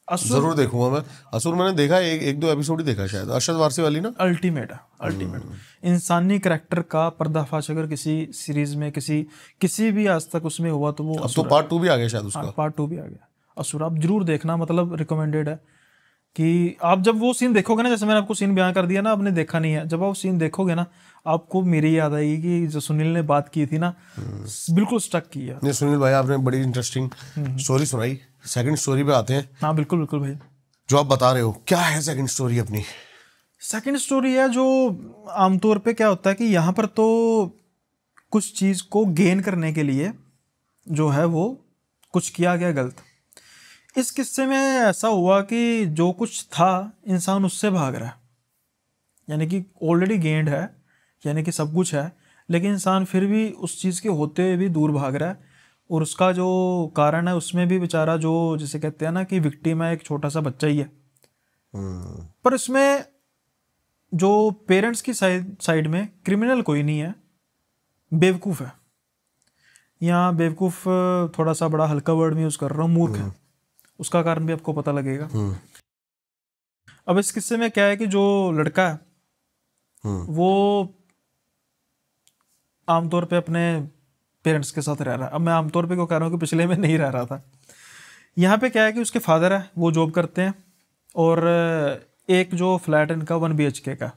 जरूर देखूंगा मैं असुर। मैंने देखा एक दो एपिसोड ही देखा शायद, अरशद वारसी वाली ना। अल्टीमेट इंसानी कैरेक्टर का पर्दाफाश अगर किसी सीरीज में किसी भी आज तक उसमें हुआ तो वो अब तो पार्ट 2 भी आ गया शायद उसका। पार्ट 2 भी आ गया असुर, आप जरूर देखना, मतलब रिकमेंडेड है। कि आप जब वो सीन देखोगे ना, जैसे मैंने आपको सीन बयान कर दिया ना, आपने देखा नहीं है, जब आप सीन देखोगे ना आपको मेरी याद आएगी कि जो सुनील ने बात की थी ना, बिल्कुल स्टक की है। नहीं सुनील भाई, आपने बड़ी इंटरेस्टिंग स्टोरी सुनाई। सेकंड स्टोरी पे आते हैं। हाँ बिल्कुल भाई, जो आप बता रहे हो क्या है सेकंड स्टोरी अपनी? सेकंड स्टोरी है जो आमतौर पे क्या होता है कि यहाँ पर तो कुछ चीज़ को गेन करने के लिए जो है वो कुछ किया गया गलत। इस किस्से में ऐसा हुआ कि जो कुछ था इंसान उससे भाग रहा है, यानी कि ऑलरेडी गेंड है, यानी कि सब कुछ है, लेकिन इंसान फिर भी उस चीज़ के होते हुए भी दूर भाग रहा है। और उसका जो कारण है उसमें भी बेचारा जो जिसे कहते हैं ना कि विक्टिम है, एक छोटा सा बच्चा ही है। पर इसमें जो पेरेंट्स की साइड में क्रिमिनल कोई नहीं है, बेवकूफ़ है। यहाँ बेवकूफ़ थोड़ा सा बड़ा हल्का वर्ड में यूज़ कर रहा हूँ, मूर्ख है, उसका कारण भी आपको पता लगेगा। अब इस किस्से में क्या है कि जो लड़का है वो आमतौर पे अपने पेरेंट्स के साथ रह रहा है। अब मैं आमतौर पे क्यों कह रहा हूँ कि पिछले में नहीं रह रहा था। यहाँ पे क्या है कि उसके फादर है, वो जॉब करते हैं, और एक जो फ्लैट इनका 1 BHK का,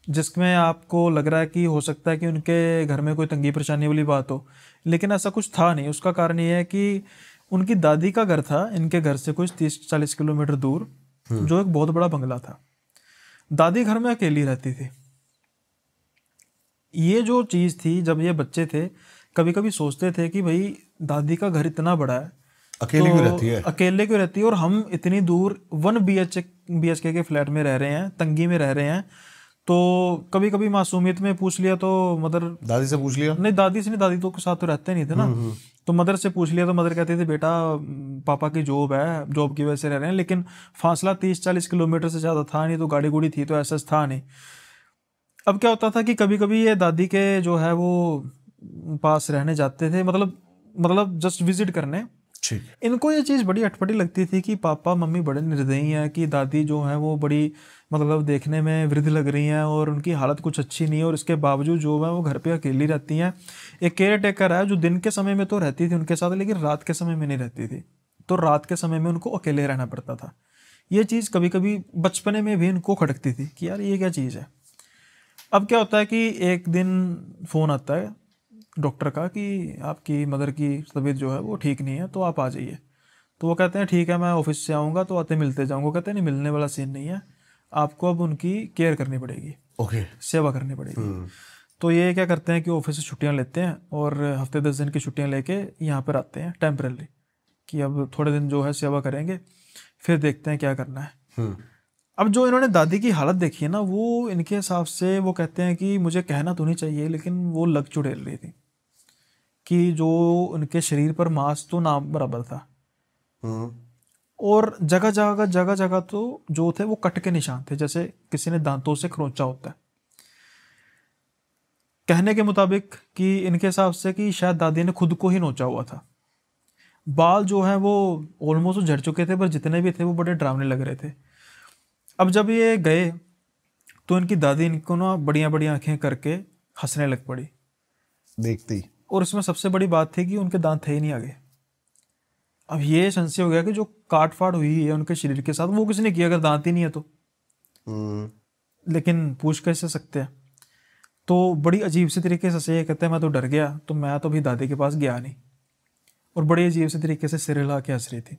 जिसमें आपको लग रहा है कि हो सकता है कि उनके घर में कोई तंगी परेशानी वाली बात हो, लेकिन ऐसा कुछ था नहीं। उसका कारण ये है कि उनकी दादी का घर था इनके घर से कुछ 30-40 किलोमीटर दूर, जो एक बहुत बड़ा बंगला था। दादी घर में अकेली रहती थी। ये जो चीज़ थी, जब ये बच्चे थे कभी कभी सोचते थे कि भाई दादी का घर इतना बड़ा है, अकेले क्यों रहती है, और हम इतनी दूर 1 BHK के फ्लैट में रह रहे हैं, तंगी में रह रहे हैं। तो कभी कभी मासूमियत में पूछ लिया तो मदर, दादी से पूछ लिया, नहीं दादी से नहीं, दादी तो के साथ तो रहते नहीं थे ना, तो मदर से पूछ लिया तो मदर कहती थी बेटा पापा की जॉब है, जॉब की वजह से रह रहे हैं, लेकिन फासला 30-40 किलोमीटर से ज़्यादा था नहीं, तो गाड़ी गुड़ी थी तो ऐसा था नहीं। अब क्या होता था कि कभी कभी ये दादी के जो है वो पास रहने जाते थे, मतलब जस्ट विजिट करने। इनको ये चीज़ बड़ी अटपटी लगती थी कि पापा मम्मी बड़े निर्दयी हैं, कि दादी जो है वो बड़ी मतलब देखने में वृद्ध लग रही हैं और उनकी हालत कुछ अच्छी नहीं है, और इसके बावजूद जो है वो घर पे अकेली रहती हैं। एक केयर टेकर है जो दिन के समय में तो रहती थी उनके साथ, लेकिन रात के समय में नहीं रहती थी, तो रात के समय में उनको अकेले रहना पड़ता था। ये चीज़ कभी कभी बचपने में भी इनको खटकती थी कि यार ये क्या चीज़ है। अब क्या होता है कि एक दिन फ़ोन आता है डॉक्टर का कि आपकी मदर की तबीयत जो है वो ठीक नहीं है, तो आप आ जाइए। तो वो कहते हैं ठीक है, मैं ऑफिस से आऊँगा तो आते मिलते जाऊँगा। कहते हैं नहीं, मिलने वाला सीन नहीं है, आपको अब उनकी केयर करनी पड़ेगी, ओके। सेवा करनी पड़ेगी। तो ये क्या करते हैं कि ऑफिस से छुट्टियाँ लेते हैं और हफ्ते 10 दिन की छुट्टियाँ लेके यहाँ पर आते हैं टेम्परली, कि अब थोड़े दिन जो है सेवा करेंगे, फिर देखते हैं क्या करना है। अब जो इन्होंने दादी की हालत देखी है ना, वो इनके हिसाब से वो कहते हैं कि मुझे कहना तो नहीं चाहिए, लेकिन वो लग चुड़ैल रही थी कि जो उनके शरीर पर मांस तो ना बराबर था, और जगह जगह तो जो थे वो कट के निशान थे, जैसे किसी ने दांतों से खरोंचा होता है। कहने के मुताबिक कि इनके हिसाब से कि शायद दादी ने खुद को ही नोचा हुआ था। बाल जो है वो ऑलमोस्ट झड़ चुके थे, पर जितने भी थे वो बड़े डरावने लग रहे थे। अब जब ये गए तो इनकी दादी इनको ना बढ़िया बढ़िया आंखें करके हंसने लग पड़ी देखती। और इसमें सबसे बड़ी बात थी कि उनके दांत थे ही नहीं आगे। अब ये संशय हो गया कि जो काट फाड़ हुई है उनके शरीर के साथ वो किसने किया, अगर दांत ही नहीं है तो। लेकिन पूछ कैसे सकते हैं। तो बड़ी अजीब से तरीके से ये कहते हैं मैं तो डर गया, तो मैं तो अभी दादी के पास गया नहीं, और बड़ी अजीब से तरीके से सिर हिला के हंस रही थी।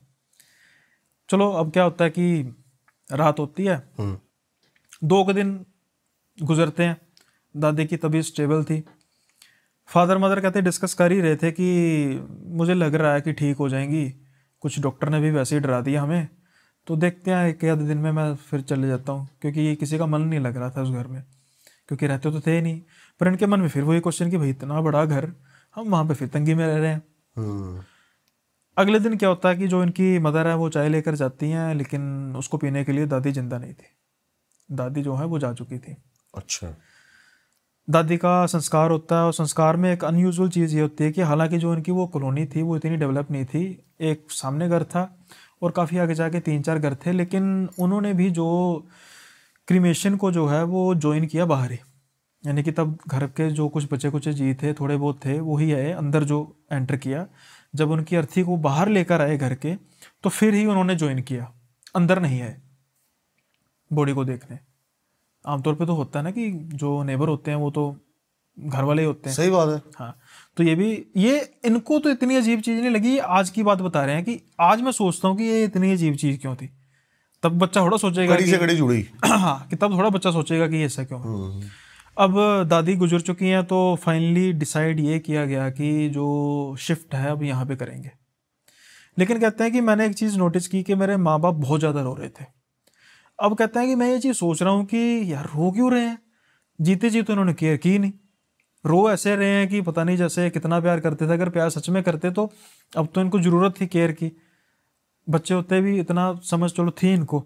चलो अब क्या होता है कि रात होती है, 2 दिन गुजरते हैं, दादी की तबीयत स्टेबल थी। फादर मदर कहते डिस्कस कर ही रहे थे कि मुझे लग रहा है कि ठीक हो जाएंगी, कुछ डॉक्टर ने भी वैसे ही डरा दिया हमें, तो देखते हैं एक आधे दिन में मैं फिर चले जाता हूँ, क्योंकि ये किसी का मन नहीं लग रहा था उस घर में, क्योंकि रहते तो थे ही नहीं। पर इनके मन में फिर वही क्वेश्चन कि भाई इतना बड़ा घर, हम वहाँ पे फिर तंगी में रह रहे हैं। अगले दिन क्या होता है कि जो इनकी मदर है वो चाय लेकर जाती हैं, लेकिन उसको पीने के लिए दादी जिंदा नहीं थी, दादी जो है वो जा चुकी थी। अच्छा। दादी का संस्कार होता है, और संस्कार में एक अनयूजुअल चीज़ ये होती है कि हालांकि जो इनकी वो कॉलोनी थी वो इतनी डेवलप नहीं थी, एक सामने घर था और काफ़ी आगे जाके 3-4 घर थे, लेकिन उन्होंने भी जो क्रीमेशन को जो है वो ज्वाइन किया बाहर ही, यानी कि तब घर के जो कुछ बचे कुछ जी थे, थोड़े बहुत थे, वही आए अंदर जो एंटर किया। जब उनकी अर्थी को बाहर लेकर आए घर के, तो फिर ही उन्होंने ज्वाइन किया, अंदर नहीं आए बॉडी को देखने। आमतौर पे तो होता है ना कि जो नेबर होते हैं वो तो घर वाले ही होते हैं। सही बात है। हाँ, तो ये इनको तो इतनी अजीब चीज़ नहीं लगी। आज की बात बता रहे हैं कि आज मैं सोचता हूँ कि ये इतनी अजीब चीज़ क्यों थी। तब बच्चा थोड़ा सोचेगा कड़ी से कड़ी जुड़ी। हाँ, कि तब थोड़ा बच्चा सोचेगा कि ये ऐसा क्यों है। अब दादी गुजर चुकी हैं, तो फाइनली डिसाइड ये किया गया कि जो शिफ्ट है अब यहाँ पे करेंगे। लेकिन कहते हैं कि मैंने एक चीज़ नोटिस की कि मेरे माँ बाप बहुत ज़्यादा रो रहे थे। अब कहते हैं कि मैं ये चीज़ सोच रहा हूँ कि यार रो क्यों रहे हैं, जीते जी तो इन्होंने केयर की नहीं, रो ऐसे रहे हैं कि पता नहीं जैसे कितना प्यार करते थे। अगर प्यार सच में करते तो अब तो इनको ज़रूरत थी केयर की, बच्चे होते भी इतना समझ चलो थी इनको,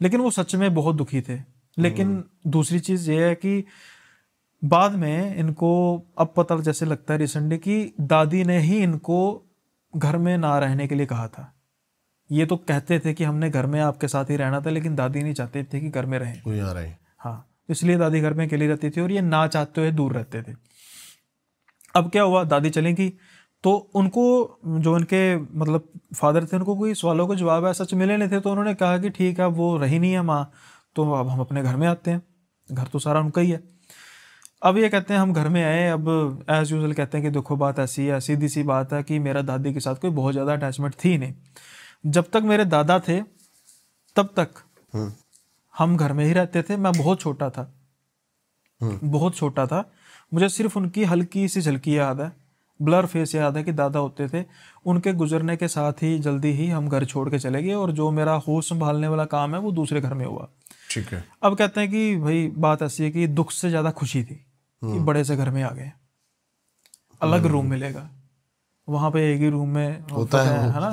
लेकिन वो सच में बहुत दुखी थे। लेकिन दूसरी चीज़ ये है कि बाद में इनको अब पता जैसे लगता है रिसेंटली कि दादी ने ही इनको घर में ना रहने के लिए कहा था। ये तो कहते थे कि हमने घर में आपके साथ ही रहना था, लेकिन दादी नहीं चाहते थे कि घर में रहें, कोई आ रहा है। हाँ, इसलिए दादी घर में अकेली रहती थी और ये ना चाहते हुए दूर रहते थे। अब क्या हुआ, दादी चली गई, तो उनको जो उनके मतलब फादर थे, उनको कोई सवालों के जवाब सच मिले नहीं थे, तो उन्होंने कहा कि ठीक है, अब वो रही नहीं है माँ, तो अब हम अपने घर में आते हैं, घर तो सारा उनका ही है। अब ये कहते हैं हम घर में आए। अब एज यूजुअल कहते हैं कि देखो बात ऐसी है, सीधी सी बात है कि मेरा दादी के साथ कोई बहुत ज़्यादा अटैचमेंट थी नहीं। जब तक मेरे दादा थे तब तक हम घर में ही रहते थे। मैं बहुत छोटा था, बहुत छोटा था, मुझे सिर्फ उनकी हल्की सी झलकी याद है, ब्लर फेस याद है कि दादा होते थे। उनके गुजरने के साथ ही जल्दी ही हम घर छोड़ के चले गए, और जो मेरा होश संभालने वाला काम है वो दूसरे घर में हुआ। ठीक है। अब कहते हैं कि भाई बात ऐसी है कि दुख से ज़्यादा खुशी थी कि बड़े से घर में आ गए, अलग रूम मिलेगा, वहाँ पे एक ही रूम में होता है ना।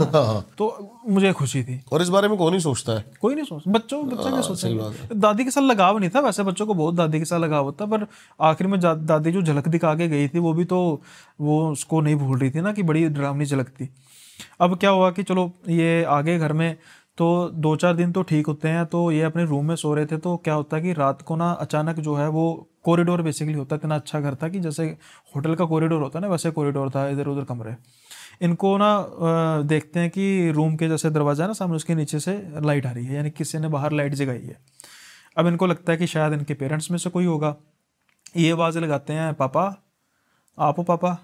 तो मुझे खुशी थी। और इस बारे में कौन नहीं सोचता है, कोई नहीं सोच, बच्चा क्या सोचेगा। दादी के साथ लगाव नहीं था, वैसे बच्चों को बहुत दादी के साथ लगाव होता, पर आखिर में दादी जो झलक दिखा के गई थी वो भी तो वो उसको नहीं भूल रही थी ना, कि बड़ी डरावनी झलक थी। अब क्या हुआ कि चलो ये आगे घर में, तो 2-4 दिन तो ठीक होते हैं, तो ये अपने रूम में सो रहे थे। तो क्या होता है कि रात को ना अचानक जो है वो कॉरिडोर बेसिकली होता है, इतना अच्छा घर था कि जैसे होटल का कॉरिडोर होता है ना, वैसे कॉरिडोर था, इधर उधर कमरे। इनको ना देखते हैं कि रूम के जैसे दरवाजा है ना सामने, उसके नीचे से लाइट आ रही है, यानी किसी ने बाहर लाइट जगाई है। अब इनको लगता है कि शायद इनके पेरेंट्स में से कोई होगा। ये आवाज़ लगाते हैं, पापा आप हो पापा,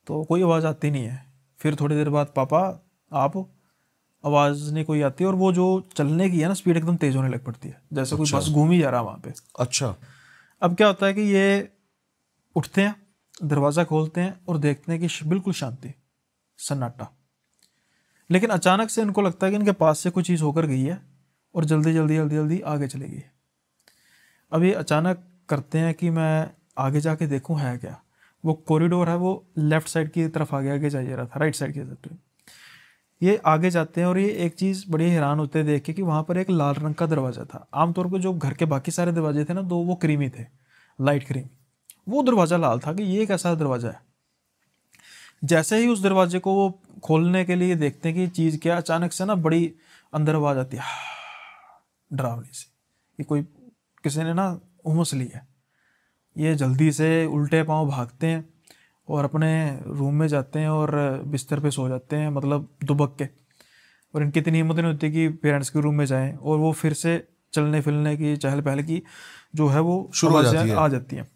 तो कोई आवाज़ आती नहीं है। फिर थोड़ी देर बाद पापा आप हो, आवाज़ नहीं कोई आती, और वो जो चलने की है ना स्पीड एकदम तेज़ होने लग पड़ती है, जैसे कोई बस घूम ही जा रहा है वहाँ पे। अच्छा। अब क्या होता है कि ये उठते हैं, दरवाज़ा खोलते हैं और देखते हैं कि बिल्कुल शांति, सन्नाटा। लेकिन अचानक से इनको लगता है कि इनके पास से कोई चीज़ होकर गई है और जल्दी जल्दी जल्दी जल्दी आगे चली गई। अब ये अचानक करते हैं कि मैं आगे जाके देखूं है क्या। वो कॉरिडोर है, वो लेफ्ट साइड की तरफ आगे जा रहा था, राइट साइड की तरफ। ये आगे जाते हैं और ये एक चीज़ बड़ी हैरान होते हैं देख के कि वहाँ पर एक लाल रंग का दरवाज़ा था। आमतौर पर जो घर के बाकी सारे दरवाजे थे ना, दो वो क्रीमी थे, लाइट क्रीम। वो दरवाज़ा लाल था कि ये एक ऐसा दरवाज़ा है। जैसे ही उस दरवाजे को वो खोलने के लिए देखते हैं कि चीज़ क्या, अचानक से ना बड़ी अंदर आवाज़ आती है, डरावनी सी, कि कोई किसी ने ना उमस ली है। ये जल्दी से उल्टे पांव भागते हैं और अपने रूम में जाते हैं और बिस्तर पे सो जाते हैं, मतलब दुबक के। और इनकी इतनी हिम्मत नहीं होती कि पेरेंट्स के रूम में जाएं, और वो फिर से चलने फिरने की, चहल पहल की जो है वो शुरू आ जाती है।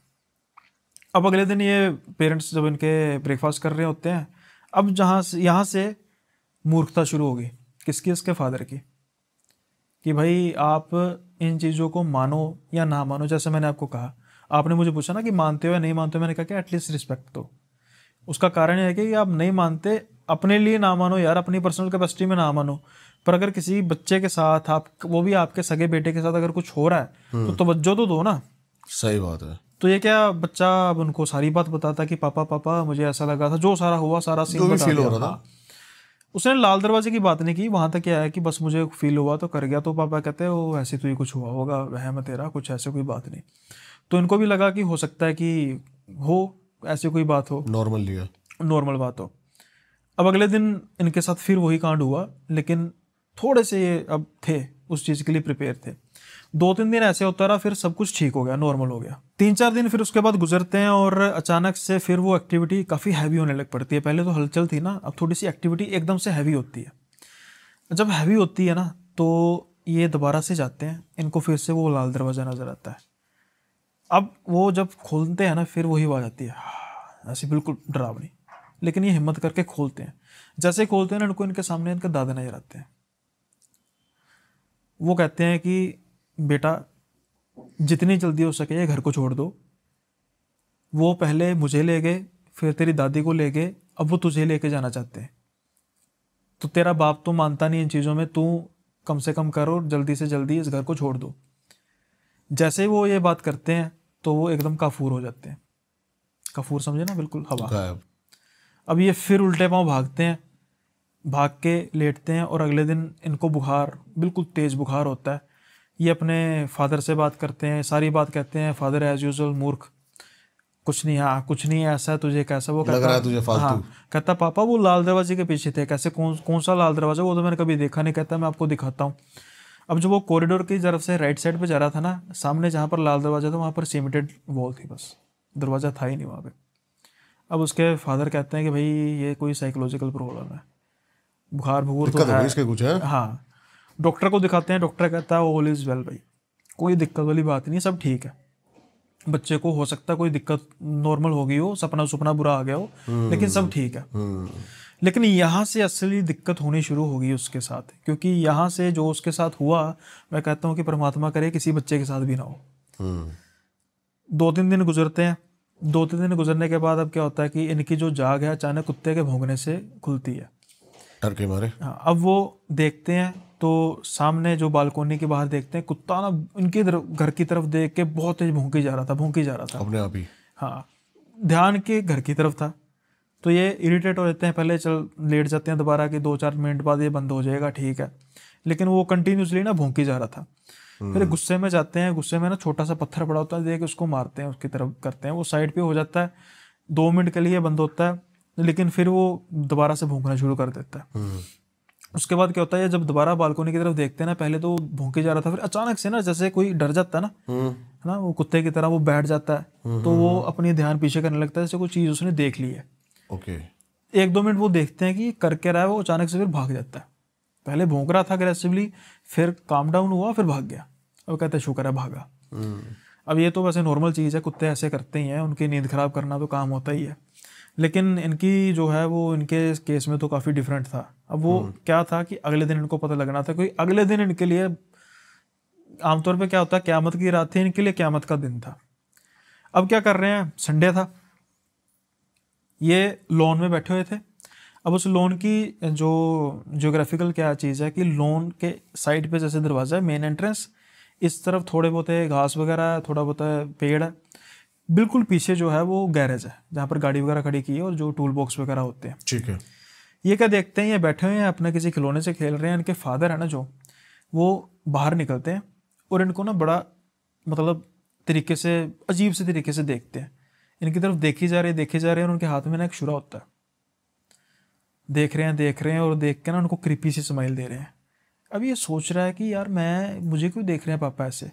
अब अगले दिन ये पेरेंट्स जब इनके ब्रेकफास्ट कर रहे होते हैं, अब यहाँ से मूर्खता शुरू होगी। किसकी? इसके फादर की, कि भाई आप इन चीज़ों को मानो या ना मानो। जैसे मैंने आपको कहा, आपने मुझे पूछा ना कि मानते हो या नहीं मानते हो, मैंने कहा कि एटलीस्ट रिस्पेक्ट दो। उसका कारण यह है कि आप नहीं मानते, अपने लिए ना मानो यार, अपनी पर्सनल कैपेसिटी में ना मानो, पर अगर किसी बच्चे के साथ, आप वो भी आपके सगे बेटे के साथ अगर कुछ हो रहा है तो तवज्जो तो दो ना। सही बात है। तो ये क्या बच्चा अब उनको सारी बात बताता कि पापा पापा मुझे ऐसा लगा था, जो सारा हुआ सारा सीन बता दिया। हाँ। उसने लाल दरवाजे की बात नहीं की, वहां तक क्या है कि बस मुझे फील हुआ तो कर गया। तो पापा कहते हैं वो ऐसे तो ही कुछ हुआ होगा, वहम है तेरा, कुछ ऐसे कोई बात नहीं। तो इनको भी लगा कि हो सकता है कि हो ऐसी कोई बात हो, नॉर्मल बात हो। अब अगले दिन इनके साथ फिर वही कांड हुआ, लेकिन थोड़े से ये अब थे उस चीज़ के लिए प्रिपेयर थे। 2-3 दिन ऐसे होता रहा, फिर सब कुछ ठीक हो गया, नॉर्मल हो गया। 3-4 दिन फिर उसके बाद गुजरते हैं और अचानक से फिर वो एक्टिविटी काफ़ी हैवी होने लग पड़ती है। पहले तो हलचल थी ना, अब थोड़ी सी एक्टिविटी एकदम से हैवी होती है। जब हैवी होती है ना, तो ये दोबारा से जाते हैं, इनको फिर से वो लाल दरवाज़ा नज़र आता है। अब वो जब खोलते हैं ना, फिर वही आवाज़ आती है, ऐसी बिल्कुल डरावनी। लेकिन ये हिम्मत करके खोलते हैं। जैसे खोलते हैं ना, इनको इनके सामने इनके दादा नजर आते हैं। वो कहते हैं कि बेटा जितनी जल्दी हो सके ये घर को छोड़ दो। वो पहले मुझे ले गए, फिर तेरी दादी को ले गए, अब वो तुझे लेके जाना चाहते हैं। तो तेरा बाप तो मानता नहीं इन चीज़ों में, तू कम से कम करो, जल्दी से जल्दी इस घर को छोड़ दो। जैसे वो ये बात करते हैं तो वो एकदम काफूर हो जाते हैं। काफूर समझे ना, बिल्कुल हवा। अब ये फिर उल्टे पांव भागते हैं, भाग के लेटते हैं, और अगले दिन इनको बुखार, बिल्कुल तेज़ बुखार होता है। ये अपने फादर से बात करते हैं, सारी बात कहते हैं। फादर एज यूजुअल मूर्ख, कुछ नहीं, हाँ कुछ नहीं ऐसा, तुझे कैसा, वो लग रहा है तुझे फालतू। हाँ, कहता पापा वो लाल दरवाजे के पीछे थे। कैसे, कौन सा लाल दरवाजा? वो तो मैंने कभी देखा नहीं। कहता मैं आपको दिखाता हूँ। अब जो वो कॉरिडोर की तरफ से राइट साइड पे जा रहा था ना, सामने जहाँ पर लाल दरवाजा था वहाँ पर सीमेंटेड वॉल थी, बस दरवाज़ा था ही नहीं वहाँ पे। अब उसके फादर कहते हैं कि भाई ये कोई साइकोलॉजिकल प्रॉब्लम है, बुखार भूर तो है इसके कुछ है। हाँ, डॉक्टर को दिखाते हैं। डॉक्टर कहता है ऑल इज़ वेल, भाई कोई दिक्कत वाली बात नहीं, सब ठीक है। बच्चे को हो सकता है कोई दिक्कत नॉर्मल हो गई हो, सपना बुरा आ गया हो, लेकिन सब ठीक है। लेकिन यहाँ से असली दिक्कत होनी शुरू हो गई उसके साथ, क्योंकि यहाँ से जो उसके साथ हुआ, मैं कहता हूँ कि परमात्मा करे किसी बच्चे के साथ भी ना हो। 2-3 दिन गुजरते हैं। 2-3 दिन गुजरने के बाद अब क्या होता है कि इनकी जो जाग है अचानक कुत्ते के भौंकने से खुलती है, डर के मारे। हाँ, अब वो देखते हैं तो सामने जो बालकोनी के बाहर देखते हैं, कुत्ता ना इनके घर की तरफ देख के बहुत तेज भौंकी जा रहा था अपने आप ही। हाँ, ध्यान के घर की तरफ था। तो ये इरिटेट हो जाते हैं, पहले चल लेट जाते हैं दोबारा कि 2-4 मिनट बाद ये बंद हो जाएगा, ठीक है। लेकिन वो कंटिन्यूसली ना भौंकी जा रहा था। फिर गुस्से में जाते हैं, गुस्से में ना छोटा सा पत्थर पड़ा होता है, देख उसको मारते हैं, उसकी तरफ करते हैं, वो साइड पे हो जाता है। 2 मिनट के लिए बंद होता है, लेकिन फिर वो दोबारा से भौंकना शुरू कर देता है। उसके बाद क्या होता है, जब दोबारा बालकोनी की तरफ देखते हैं ना, पहले तो भौंके जा रहा था, फिर अचानक से ना जैसे कोई डर जाता है ना, वो कुत्ते की तरह वो बैठ जाता है। तो वो अपनी ध्यान पीछे करने लगता है, जैसे कोई चीज़ उसने देख ली है। ओके। 1-2 मिनट वो देखते हैं कि ये कर क्या रहा है, वो अचानक से फिर भाग जाता है। पहले भौंक रहा था अग्रेसिवली, फिर काम डाउन हुआ, फिर भाग गया। अब कहते हैं शुक्र है भागा। अब ये तो वैसे नॉर्मल चीज़ है, कुत्ते ऐसे करते ही हैं, उनकी नींद खराब करना तो काम होता ही है। लेकिन इनकी जो है वो इनके केस में तो काफ़ी डिफरेंट था। अब वो क्या था कि अगले दिन इनको पता लगना था, क्योंकि अगले दिन इनके लिए आमतौर पे क्या होता है, क़यामत की रात थी, इनके लिए क़यामत का दिन था। अब क्या कर रहे हैं, संडे था, ये लॉन में बैठे हुए थे। अब उस लॉन की जो जियोग्राफिकल क्या चीज़ है कि लॉन के साइड पे जैसे दरवाज़ा है, मेन एंट्रेंस, इस तरफ थोड़े बहुत घास वगैरह है, थोड़ा बहुत पेड़ है। बिल्कुल पीछे जो है वो गैरेज है जहाँ पर गाड़ी वगैरह खड़ी की है और जो टूल बॉक्स वगैरह होते हैं। ठीक है। ये क्या देखते हैं, ये बैठे हुए हैं अपने किसी खिलौने से खेल रहे हैं। इनके फादर है ना जो, वो बाहर निकलते हैं और इनको ना बड़ा मतलब तरीके से, अजीब से तरीके से देखते हैं। इनकी तरफ देखे जा रहे हैं और उनके हाथ में ना एक छुरा होता है। देख रहे हैं और देख के ना उनको क्रीपी सी स्माइल दे रहे हैं। अब ये सोच रहा है कि यार मुझे क्यों देख रहे हैं पापा ऐसे।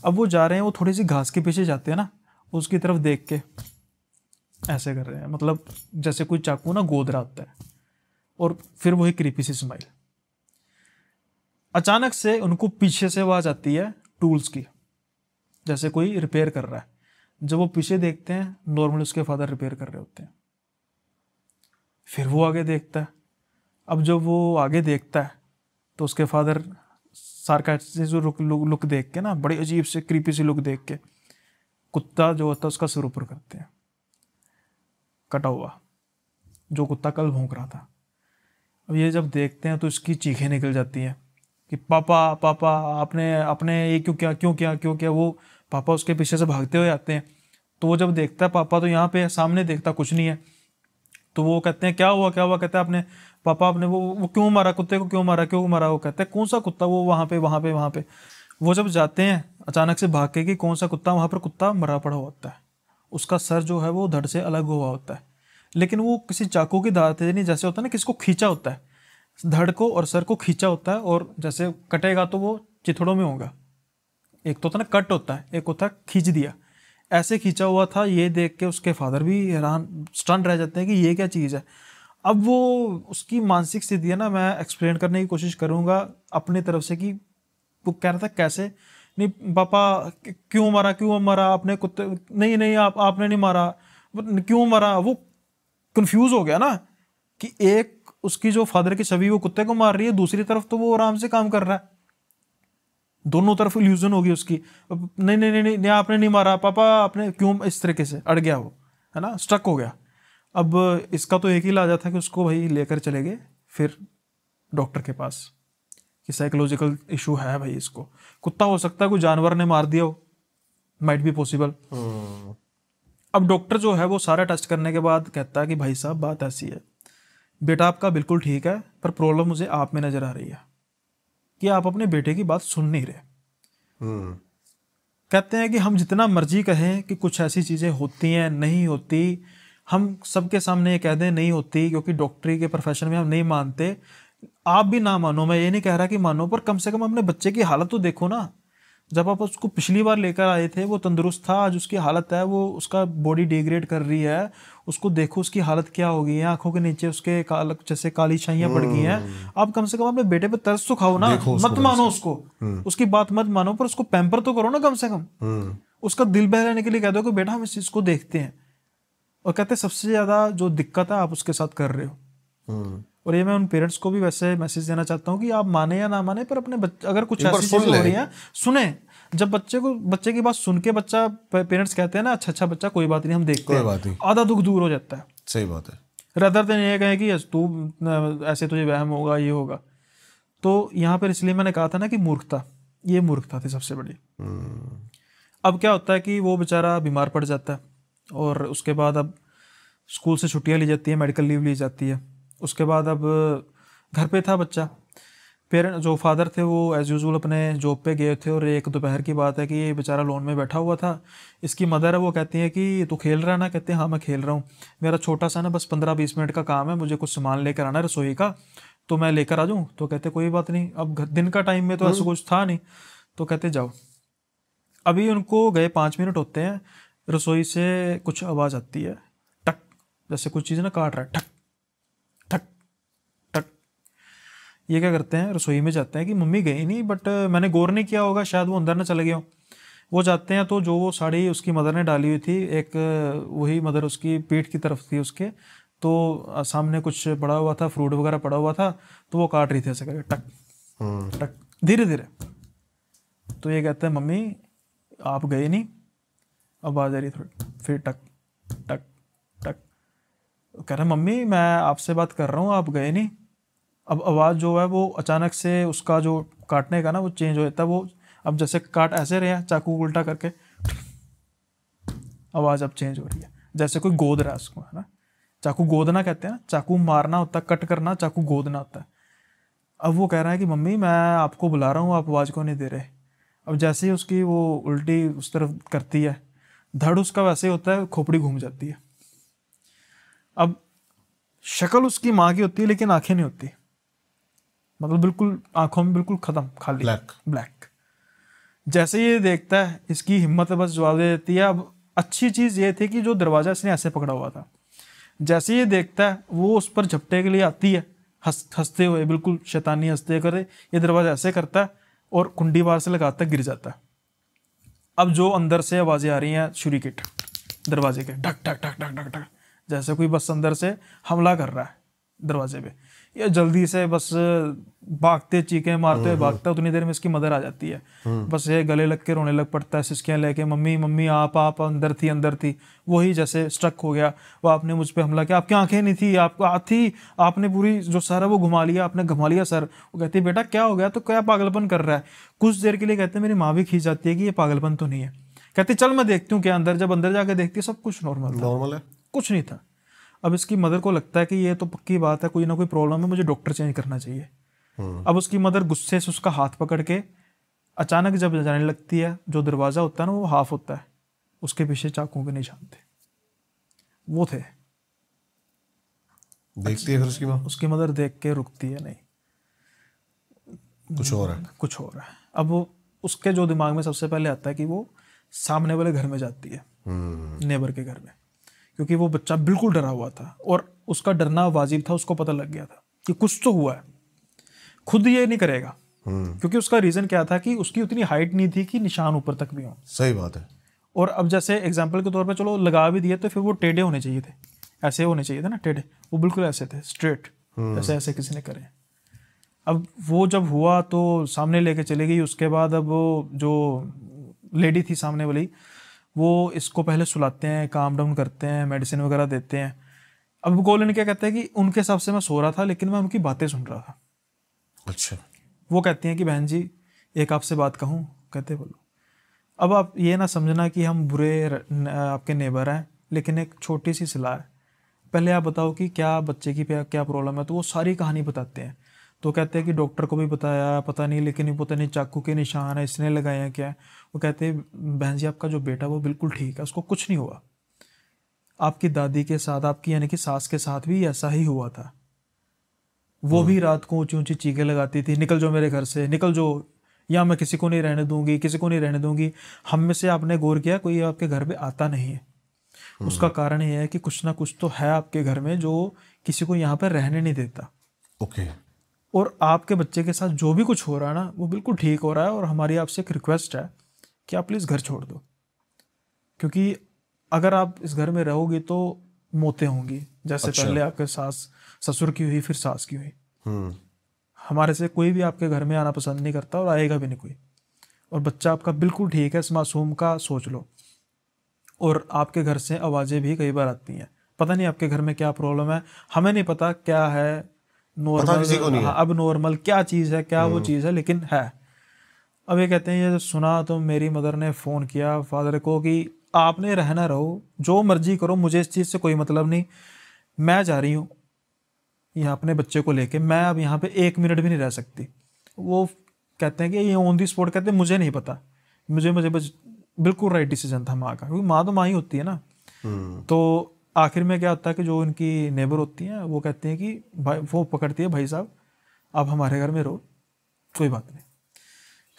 अब वो जा रहे हैं, वो थोड़ी सी घास के पीछे जाते हैं ना, उसकी तरफ देख के ऐसे कर रहे हैं, मतलब जैसे कोई चाकू ना गोद रहा होता है। और फिर वही क्रीपी सी स्माइल। अचानक से उनको पीछे से आवाज आती है टूल्स की, जैसे कोई रिपेयर कर रहा है। जब वो पीछे देखते हैं, नॉर्मली उसके फादर रिपेयर कर रहे होते हैं। फिर वो आगे देखता है। अब जब वो आगे देखता है तो उसके फादर सार्कास्टिक लुक देख के ना, बड़ी अजीब से क्रीपी सी लुक देख के कुत्ता जो होता है उसका सिर ऊपर करते हैं, कटा हुआ, जो कुत्ता कल भौंक रहा था। अब ये जब देखते हैं तो इसकी चीखें निकल जाती हैं कि पापा पापा आपने ये क्यों किया। वो पापा उसके पीछे से भागते हुए आते हैं। तो वो जब देखता है पापा तो यहाँ पे सामने देखता कुछ नहीं है। तो वो कहते हैं क्या हुआ। कहते हैं आपने पापा आपने वो क्यों मारा, कुत्ते को क्यों मारा। वो कहते हैं कौन सा कुत्ता, वो वहाँ पे। वो जब जाते हैं अचानक से भाग के कि कौन सा कुत्ता, वहाँ पर कुत्ता मरा पड़ा होता है। उसका सर जो है वो धड़ से अलग हुआ होता है, लेकिन वो किसी चाकू की धार से नहीं, जैसे होता है ना किसको खींचा होता है, धड़ को और सर को खींचा होता है, और जैसे कटेगा तो वो चिथड़ों में होगा। एक तो होता है ना कट होता है, एक होता है खींच दिया। ऐसे खींचा हुआ था। ये देख के उसके फादर भी हैरान, स्टन रह जाते हैं कि ये क्या चीज़ है। अब वो उसकी मानसिक स्थिति है ना, मैं एक्सप्लेन करने की कोशिश करूँगा अपनी तरफ से कि वो कह रहा था कैसे नहीं पापा क्यों मारा आपने कुत्ते, नहीं आपने नहीं मारा, क्यों मारा। वो कंफ्यूज हो गया ना कि एक उसकी जो फादर की छवि वो कुत्ते को मार रही है, दूसरी तरफ तो वो आराम से काम कर रहा है। दोनों तरफ इल्यूजन होगी उसकी। नहीं आपने नहीं मारा पापा, आपने क्यों, इस तरीके से अड़ गया वो, है ना, स्टक हो गया। अब इसका तो एक ही इलाज था कि उसको भाई लेकर चले गए फिर डॉक्टर के पास कि साइकोलॉजिकल इशू है भाई इसको। कुत्ता हो सकता है कोई जानवर ने मार दिया हो, माइट बी पॉसिबल। अब डॉक्टर जो है वो सारा टेस्ट करने के बाद कहता है कि भाई साहब बात ऐसी है, बेटा आपका बिल्कुल ठीक है, पर प्रॉब्लम मुझे आप में नजर आ रही है कि आप अपने बेटे की बात सुन नहीं रहे। कहते हैं कि हम जितना मर्जी कहें कि कुछ ऐसी चीज़ें होती हैं, नहीं होती, हम सबके सामने ये कह दें नहीं होती क्योंकि डॉक्टरी के प्रोफेशन में हम नहीं मानते। आप भी ना मानो, मैं ये नहीं कह रहा कि मानो, पर कम से कम अपने बच्चे की हालत तो देखो ना। जब आप उसको पिछली बार लेकर आए थे वो तंदुरुस्त था, आज उसकी हालत है, वो उसका बॉडी डिग्रेड कर रही है, उसको देखो उसकी हालत क्या हो गई है, आंखों के नीचे उसके जैसे काली छाइयां पड़ गई हैं। आप कम से कम अपने बेटे पे तरस तो खाओ ना, मत मानो उसको, उसकी बात मत मानो, पर उसको पैम्पर तो करो ना कम से कम। उसका दिल बहलाने के लिए कह दो कि बेटा हम इस चीज को देखते हैं। और कहते हैं सबसे ज्यादा जो दिक्कत है आप उसके साथ कर रहे हो। और ये मैं उन पेरेंट्स को भी वैसे मैसेज देना चाहता हूँ कि आप माने या ना माने, पर अपने अगर कुछ ऐसी चीजें हो रही हैं सुने। जब बच्चे की बात सुन के बच्चा, पेरेंट्स कहते हैं ना अच्छा बच्चा कोई बात नहीं हम देखते हैं, आधा दुख दूर हो जाता है। सही बात है। रदर देन ये कहें कि तू ऐसे तुझे वहम होगा, ये होगा। तो यहाँ पर इसलिए मैंने कहा था ना कि मूर्खता थी सबसे बड़ी। अब क्या होता है कि वो बेचारा बीमार पड़ जाता है और उसके बाद अब स्कूल से छुट्टियाँ ली जाती है, मेडिकल लीव ली जाती है। उसके बाद अब घर पे था बच्चा, पेरेंट जो फादर थे वो एज यूजुअल अपने जॉब पे गए थे, और एक दोपहर की बात है कि ये बेचारा लॉन में बैठा हुआ था। इसकी मदर है वो कहती है कि तू खेल रहा है ना, कहते हैं हाँ मैं खेल रहा हूँ, मेरा छोटा सा ना बस 15-20 मिनट का काम है, मुझे कुछ सामान लेकर आना है रसोई का, तो मैं लेकर आ जाऊँ। तो कहते कोई बात नहीं, अब दिन का टाइम में तो ऐसा कुछ था नहीं, तो कहते जाओ। अभी उनको गए 5 मिनट होते हैं, रसोई से कुछ आवाज़ आती है, टक, जैसे कुछ चीज़ ना काट रहा है, टक। ये क्या करते हैं, रसोई में जाते हैं कि मम्मी गई नहीं, बट मैंने गौर नहीं किया होगा, शायद वो अंदर ना चले गए हो। वो जाते हैं तो जो वो साड़ी उसकी मदर ने डाली हुई थी, एक वही मदर उसकी पीठ की तरफ थी उसके, तो सामने कुछ पड़ा हुआ था, फ्रूट वगैरह पड़ा हुआ था, तो वो काट रही थी ऐसे करके टक टक धीरे धीरे। तो ये कहते हैं मम्मी आप गए नहीं, अब आ जा रही थोड़ी, फिर टक टक टक। कह रहे मम्मी मैं आपसे बात कर रहा हूँ, आप गए नहीं। अब आवाज़ जो है वो अचानक से उसका जो काटने का ना वो चेंज हो जाता है। वो अब जैसे काट ऐसे रहे हैं चाकू उल्टा करके, आवाज़ अब चेंज हो रही है, जैसे कोई गोद रहा है उसको, है ना। चाकू गोदना कहते हैं ना, चाकू मारना होता है, कट करना, चाकू गोदना होता है। अब वो कह रहा है कि मम्मी मैं आपको बुला रहा हूँ, आप आवाज़ क्यों नहीं दे रहे। अब जैसे ही उसकी वो उल्टी उस तरफ करती है, धड़ उसका वैसे ही होता है, खोपड़ी घूम जाती है। अब शक्ल उसकी माँ की होती है लेकिन आंखें नहीं होती, मतलब बिल्कुल आंखों में बिल्कुल खत्म, खाली ब्लैक। जैसे ये देखता है, इसकी हिम्मत बस जवाब दे देती है। अब अच्छी चीज़ ये थी कि जो दरवाज़ा इसने ऐसे पकड़ा हुआ था, जैसे ये देखता है वो उस पर झपटे के लिए आती है, हंसते हुए, बिल्कुल शैतानी हंसते करे, ये दरवाज़ा ऐसे करता है और कुंडी बाहर से लगाता है, गिर जाता है। अब जो अंदर से आवाज़ें आ रही हैं छुरी के दरवाजे के, ढक ढक ढक ढक ढक ढक, जैसे कोई बस अंदर से हमला कर रहा है दरवाजे पे। ये जल्दी से बस भागते चीखें मारते हुए भागता है। उतनी देर में इसकी मदर आ जाती है, बस ये गले लग के रोने लग पड़ता है, सिसकियाँ लेके, मम्मी मम्मी आप अंदर थी। वही जैसे स्ट्रक हो गया, वो आपने मुझ पे हमला किया, आपकी आंखें नहीं थी, आपको थी, आपने पूरी जो सर है वो घुमा लिया, आपने घुमा लिया सर। वो कहती है बेटा क्या हो गया, तो क्या पागलपन कर रहा है। कुछ देर के लिए कहते हैं मेरी माँ भी खींच जाती है कि ये पागलपन तो नहीं है। कहती चल मैं देखती हूँ क्या अंदर। जब अंदर जाके देखती है सब कुछ नॉर्मल है, कुछ नहीं था। अब इसकी मदर को लगता है कि ये तो पक्की बात है, कोई ना कोई प्रॉब्लम है, मुझे डॉक्टर चेंज करना चाहिए। अब उसकी मदर गुस्से से उसका हाथ पकड़ के अचानक जब जाने लगती है, जो दरवाज़ा होता है ना वो हाफ होता है, उसके पीछे चाकुओं के निशान थे, वो थे। देखती है फिर उसकी माँ, उसकी मदर देख के रुकती है नहीं, कुछ और है, कुछ हो रहा है। अब वो उसके जो दिमाग में सबसे पहले आता है कि वो सामने वाले घर में जाती है, नेबर के घर में, क्योंकि वो बच्चा बिल्कुल डरा हुआ था और उसका डरना वाजिब था। उसको पता लग गया था कि कुछ तो हुआ है, खुद ये नहीं करेगा, क्योंकि उसका रीज़न क्या था कि उसकी उतनी हाइट नहीं थी कि निशान ऊपर तक भी हो। सही बात है। और अब जैसे एग्जाम्पल के तौर पे चलो लगा भी दिए, तो फिर वो टेढ़े होने चाहिए थे, ऐसे होने चाहिए थे ना टेढ़े, वो बिल्कुल ऐसे थे स्ट्रेट, जैसे ऐसे किसी ने करे। अब वो जब हुआ तो सामने लेके चली गई। उसके बाद अब वो जो लेडी थी सामने वाली, वो इसको पहले सुलाते हैं, काम डाउन करते हैं, मेडिसिन वगैरह देते हैं। अब गोलन क्या कहते हैं कि उनके हिसाब से मैं सो रहा था लेकिन मैं उनकी बातें सुन रहा था। अच्छा। वो कहती हैं कि बहन जी एक आपसे बात कहूँ। कहते बोलो। अब आप ये ना समझना कि हम बुरे आपके नेबर हैं, लेकिन एक छोटी सी सलाह है, पहले आप बताओ कि क्या बच्चे की क्या प्रॉब्लम है। तो वो सारी कहानी बताते हैं। तो कहते हैं कि डॉक्टर को भी बताया, पता नहीं, लेकिन पता नहीं चाकू के निशान है, इसने लगाए हैं क्या। वो कहते हैं बहन जी आपका जो बेटा वो बिल्कुल ठीक है, उसको कुछ नहीं हुआ। आपकी दादी के साथ, आपकी यानी कि सास के साथ भी ऐसा ही हुआ था। वो भी रात को ऊंची ऊंची चीखें लगाती थी, निकल जाओ मेरे घर से, निकल जाओ, या मैं किसी को नहीं रहने दूंगी, किसी को नहीं रहने दूंगी। हम में से आपने गौर किया कोई आपके घर पे आता नहीं है। उसका कारण ये है कि कुछ ना कुछ तो है आपके घर में जो किसी को यहाँ पर रहने नहीं देता। ओके। और आपके बच्चे के साथ जो भी कुछ हो रहा है ना वो बिल्कुल ठीक हो रहा है, और हमारी आपसे एक रिक्वेस्ट है कि आप प्लीज़ घर छोड़ दो, क्योंकि अगर आप इस घर में रहोगी तो मौतें होंगी, जैसे अच्छा। पहले आपके ससुर की हुई, फिर सास की हुई। हमारे से कोई भी आपके घर में आना पसंद नहीं करता और आएगा भी नहीं कोई। और बच्चा आपका बिल्कुल ठीक है, इस मासूम का सोच लो। और आपके घर से आवाज़ें भी कई बार आती हैं, पता नहीं आपके घर में क्या प्रॉब्लम है, हमें नहीं पता क्या है, नॉर्मल, हाँ अब नॉर्मल क्या चीज़ है, क्या वो चीज़ है, लेकिन है। अब ये कहते हैं ये सुना तो मेरी मदर ने फ़ोन किया फादर को कि आपने रहना रहो, जो मर्जी करो, मुझे इस चीज़ से कोई मतलब नहीं, मैं जा रही हूँ यहाँ अपने बच्चे को लेके, मैं अब यहाँ पे 1 मिनट भी नहीं रह सकती। वो कहते हैं कि ये ऑन दी स्पॉट कहते हैं मुझे नहीं पता, मुझे बस बिल्कुल राइट डिसीजन था माँ का, क्योंकि माँ तो माँ ही होती है ना। तो आखिर में क्या होता है कि जो इनकी नेबर होती हैं वो कहती हैं कि भाई, वो पकड़ती है भाई साहब आप हमारे घर में रहो, कोई बात नहीं।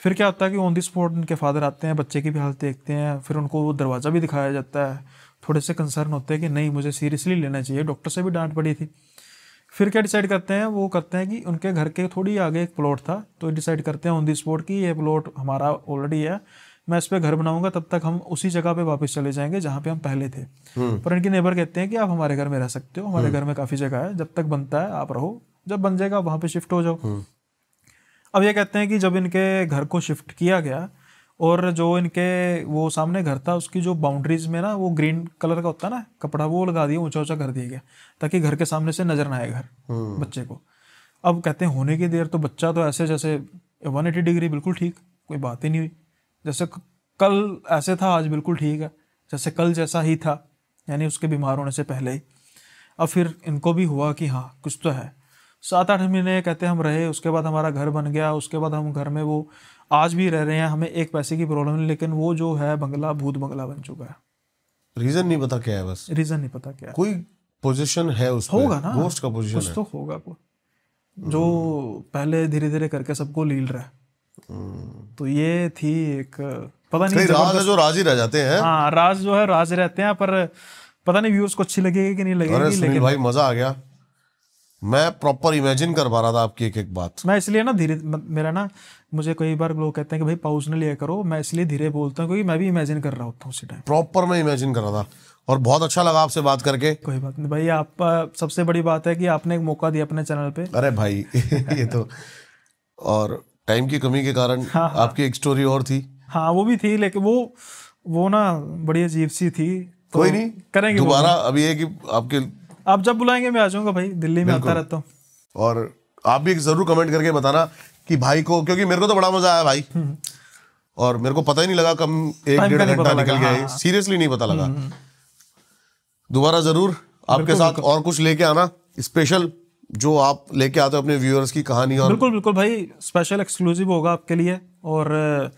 फिर क्या होता है कि ऑन दी स्पॉट उनके फादर आते हैं, बच्चे की भी हालत देखते हैं, फिर उनको वो दरवाज़ा भी दिखाया जाता है। थोड़े से कंसर्न होते हैं कि नहीं मुझे सीरियसली लेना चाहिए, डॉक्टर से भी डांट पड़ी थी फिर क्या डिसाइड करते हैं, वो करते हैं कि उनके घर के थोड़ी आगे एक प्लॉट था, तो डिसाइड करते हैं ऑन दी स्पॉट कि ये प्लॉट हमारा ऑलरेडी है, मैं इस पे घर बनाऊंगा, तब तक हम उसी जगह पे वापस चले जाएंगे जहाँ पे हम पहले थे। पर इनके नेबर कहते हैं कि आप हमारे घर में रह सकते हो, हमारे घर में काफ़ी जगह है, जब तक बनता है आप रहो, जब बन जाएगा वहाँ पे शिफ्ट हो जाओ। अब ये कहते हैं कि जब इनके घर को शिफ्ट किया गया और जो इनके वो सामने घर था उसकी जो बाउंड्रीज में ना वो ग्रीन कलर का होता है ना कपड़ा, वो लगा दिया, ऊंचा ऊंचा कर दिया गया ताकि घर के सामने से नजर ना आए घर बच्चे को। अब कहते हैं होने की देर तो बच्चा तो ऐसे जैसे 180 डिग्री बिल्कुल ठीक, कोई बात ही नहीं हुई, जैसे कल ऐसे था आज बिल्कुल ठीक है, जैसे कल जैसा ही था, यानी उसके बीमार होने से पहले ही। अब फिर इनको भी हुआ कि हाँ कुछ तो है। 7-8 महीने कहते हैं हम रहे, उसके बाद हमारा घर बन गया, उसके बाद हम घर में वो आज भी रह रहे हैं, हमें एक पैसे की प्रॉब्लम नहीं, लेकिन वो जो है बंगला भूत बंगला बन चुका है। रीजन नहीं पता क्या है, बस रीजन नहीं पता क्या है। कोई पोजीशन है उसमें, होगा ना, गोस्ट का पोजीशन कुछ है, तो होगा कोई जो पहले धीरे धीरे करके सबको लील रहा है। तो ये थी एक पता नहीं राज है जो राज ही रह जाते हैं। हाँ राज जो है राज रहते हैं, पर पता नहीं व्यूअर्स को अच्छी लगेगी कि नहीं लगेगी। लेकिन भाई मजा आ गया, मैं प्रॉपर इमेजिन कर पा रहा था आपकी एक एक बात। मैं इसलिए ना धीरे, मेरा ना मुझे कई बार लोग कहते हैं कि भाई पॉज न लिया करो, मैं इसलिए धीरे बोलता हूँ क्योंकि मैं भी इमेजिन कर रहा होता हूँ उसी टाइम। प्रॉपर मैं इमेजिन कर रहा था और बहुत अच्छा लगा आपसे बात करके। कोई बात नहीं भाई, आप सबसे बड़ी बात है कि आपने एक मौका दिया अपने चैनल पे। अरे भाई ये तो, और टाइम की कमी के कारण आपकी एक स्टोरी और थी। हाँ वो भी थी, लेकिन वो ना बड़ी अजीब सी थी। तो कोई नहीं, करेंगे दोबारा। अभी है कि आपके, आप जब बुलाएंगे मैं आ जाऊंगा भाई, दिल्ली में आता रहता हूँ। और आप भी जरूर कमेंट करके बताना कि भाई को, क्योंकि मेरे को तो बड़ा मजा आया भाई, और मेरे को पता ही नहीं लगा कम 1-1.5 घंटा निकल गया, सीरियसली नहीं पता लगा। दोबारा जरूर आपके साथ और कुछ लेके आना स्पेशल, जो आप लेके आते हो अपने व्यूअर्स की कहानी। और बिल्कुल बिल्कुल भाई, स्पेशल एक्सक्लूसिव होगा आपके लिए। और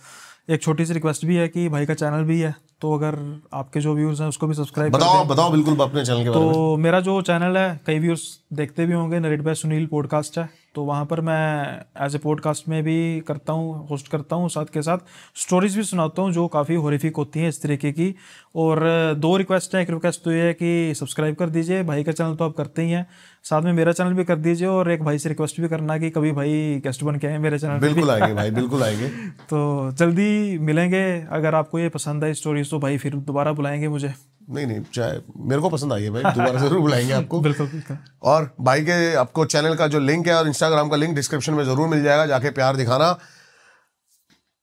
एक छोटी सी रिक्वेस्ट भी है कि भाई का चैनल भी है, तो अगर आपके जो व्यूअर्स हैं उसको भी सब्सक्राइब बताओ बिल्कुल अपने चैनल के बारे में। तो मेरा जो चैनल है कई व्यूअर्स देखते भी होंगे, नरेट बाय सुनील पॉडकास्ट है, तो वहाँ पर मैं एज ए पॉडकास्ट में भी करता हूँ, होस्ट करता हूँ, साथ के साथ स्टोरीज भी सुनाता हूँ जो काफ़ी हॉरिफिक होती हैं इस तरीके की। और 2 रिक्वेस्ट है, एक रिक्वेस्ट तो ये है कि सब्सक्राइब कर दीजिए, भाई का चैनल तो आप करते ही हैं, साथ में मेरा चैनल भी कर दीजिए, और एक भाई से रिक्वेस्ट भी करना कि कभी भाई गेस्ट बन के आए मेरे चैनल। बिल्कुल आएंगे भाई, बिल्कुल आएंगे। तो जल्दी मिलेंगे, अगर आपको ये पसंद आई स्टोरीज तो भाई फिर दोबारा बुलाएंगे मुझे। नहीं चाहे मेरे को पसंद आई है भाई, दोबारा जरूर बुलाएंगे आपको। बिल्कुल बिल्कुल। और भाई के आपको चैनल का जो लिंक है और इंस्टाग्राम का लिंक डिस्क्रिप्शन में जरूर मिल जाएगा, जाके प्यार दिखाना।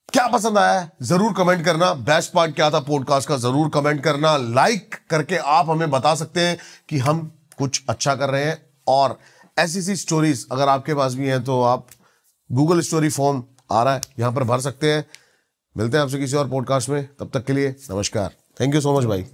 क्या पसंद आया है जरूर कमेंट करना, बेस्ट पार्ट क्या था पॉडकास्ट का जरूर कमेंट करना, लाइक करके आप हमें बता सकते हैं कि हम कुछ अच्छा कर रहे हैं। और ऐसी सी स्टोरीज अगर आपके पास भी हैं तो आप गूगल स्टोरी फॉर्म आ रहा है, यहां पर भर सकते हैं। मिलते हैं आपसे किसी और पॉडकास्ट में, तब तक के लिए नमस्कार। थैंक यू सो मच भाई।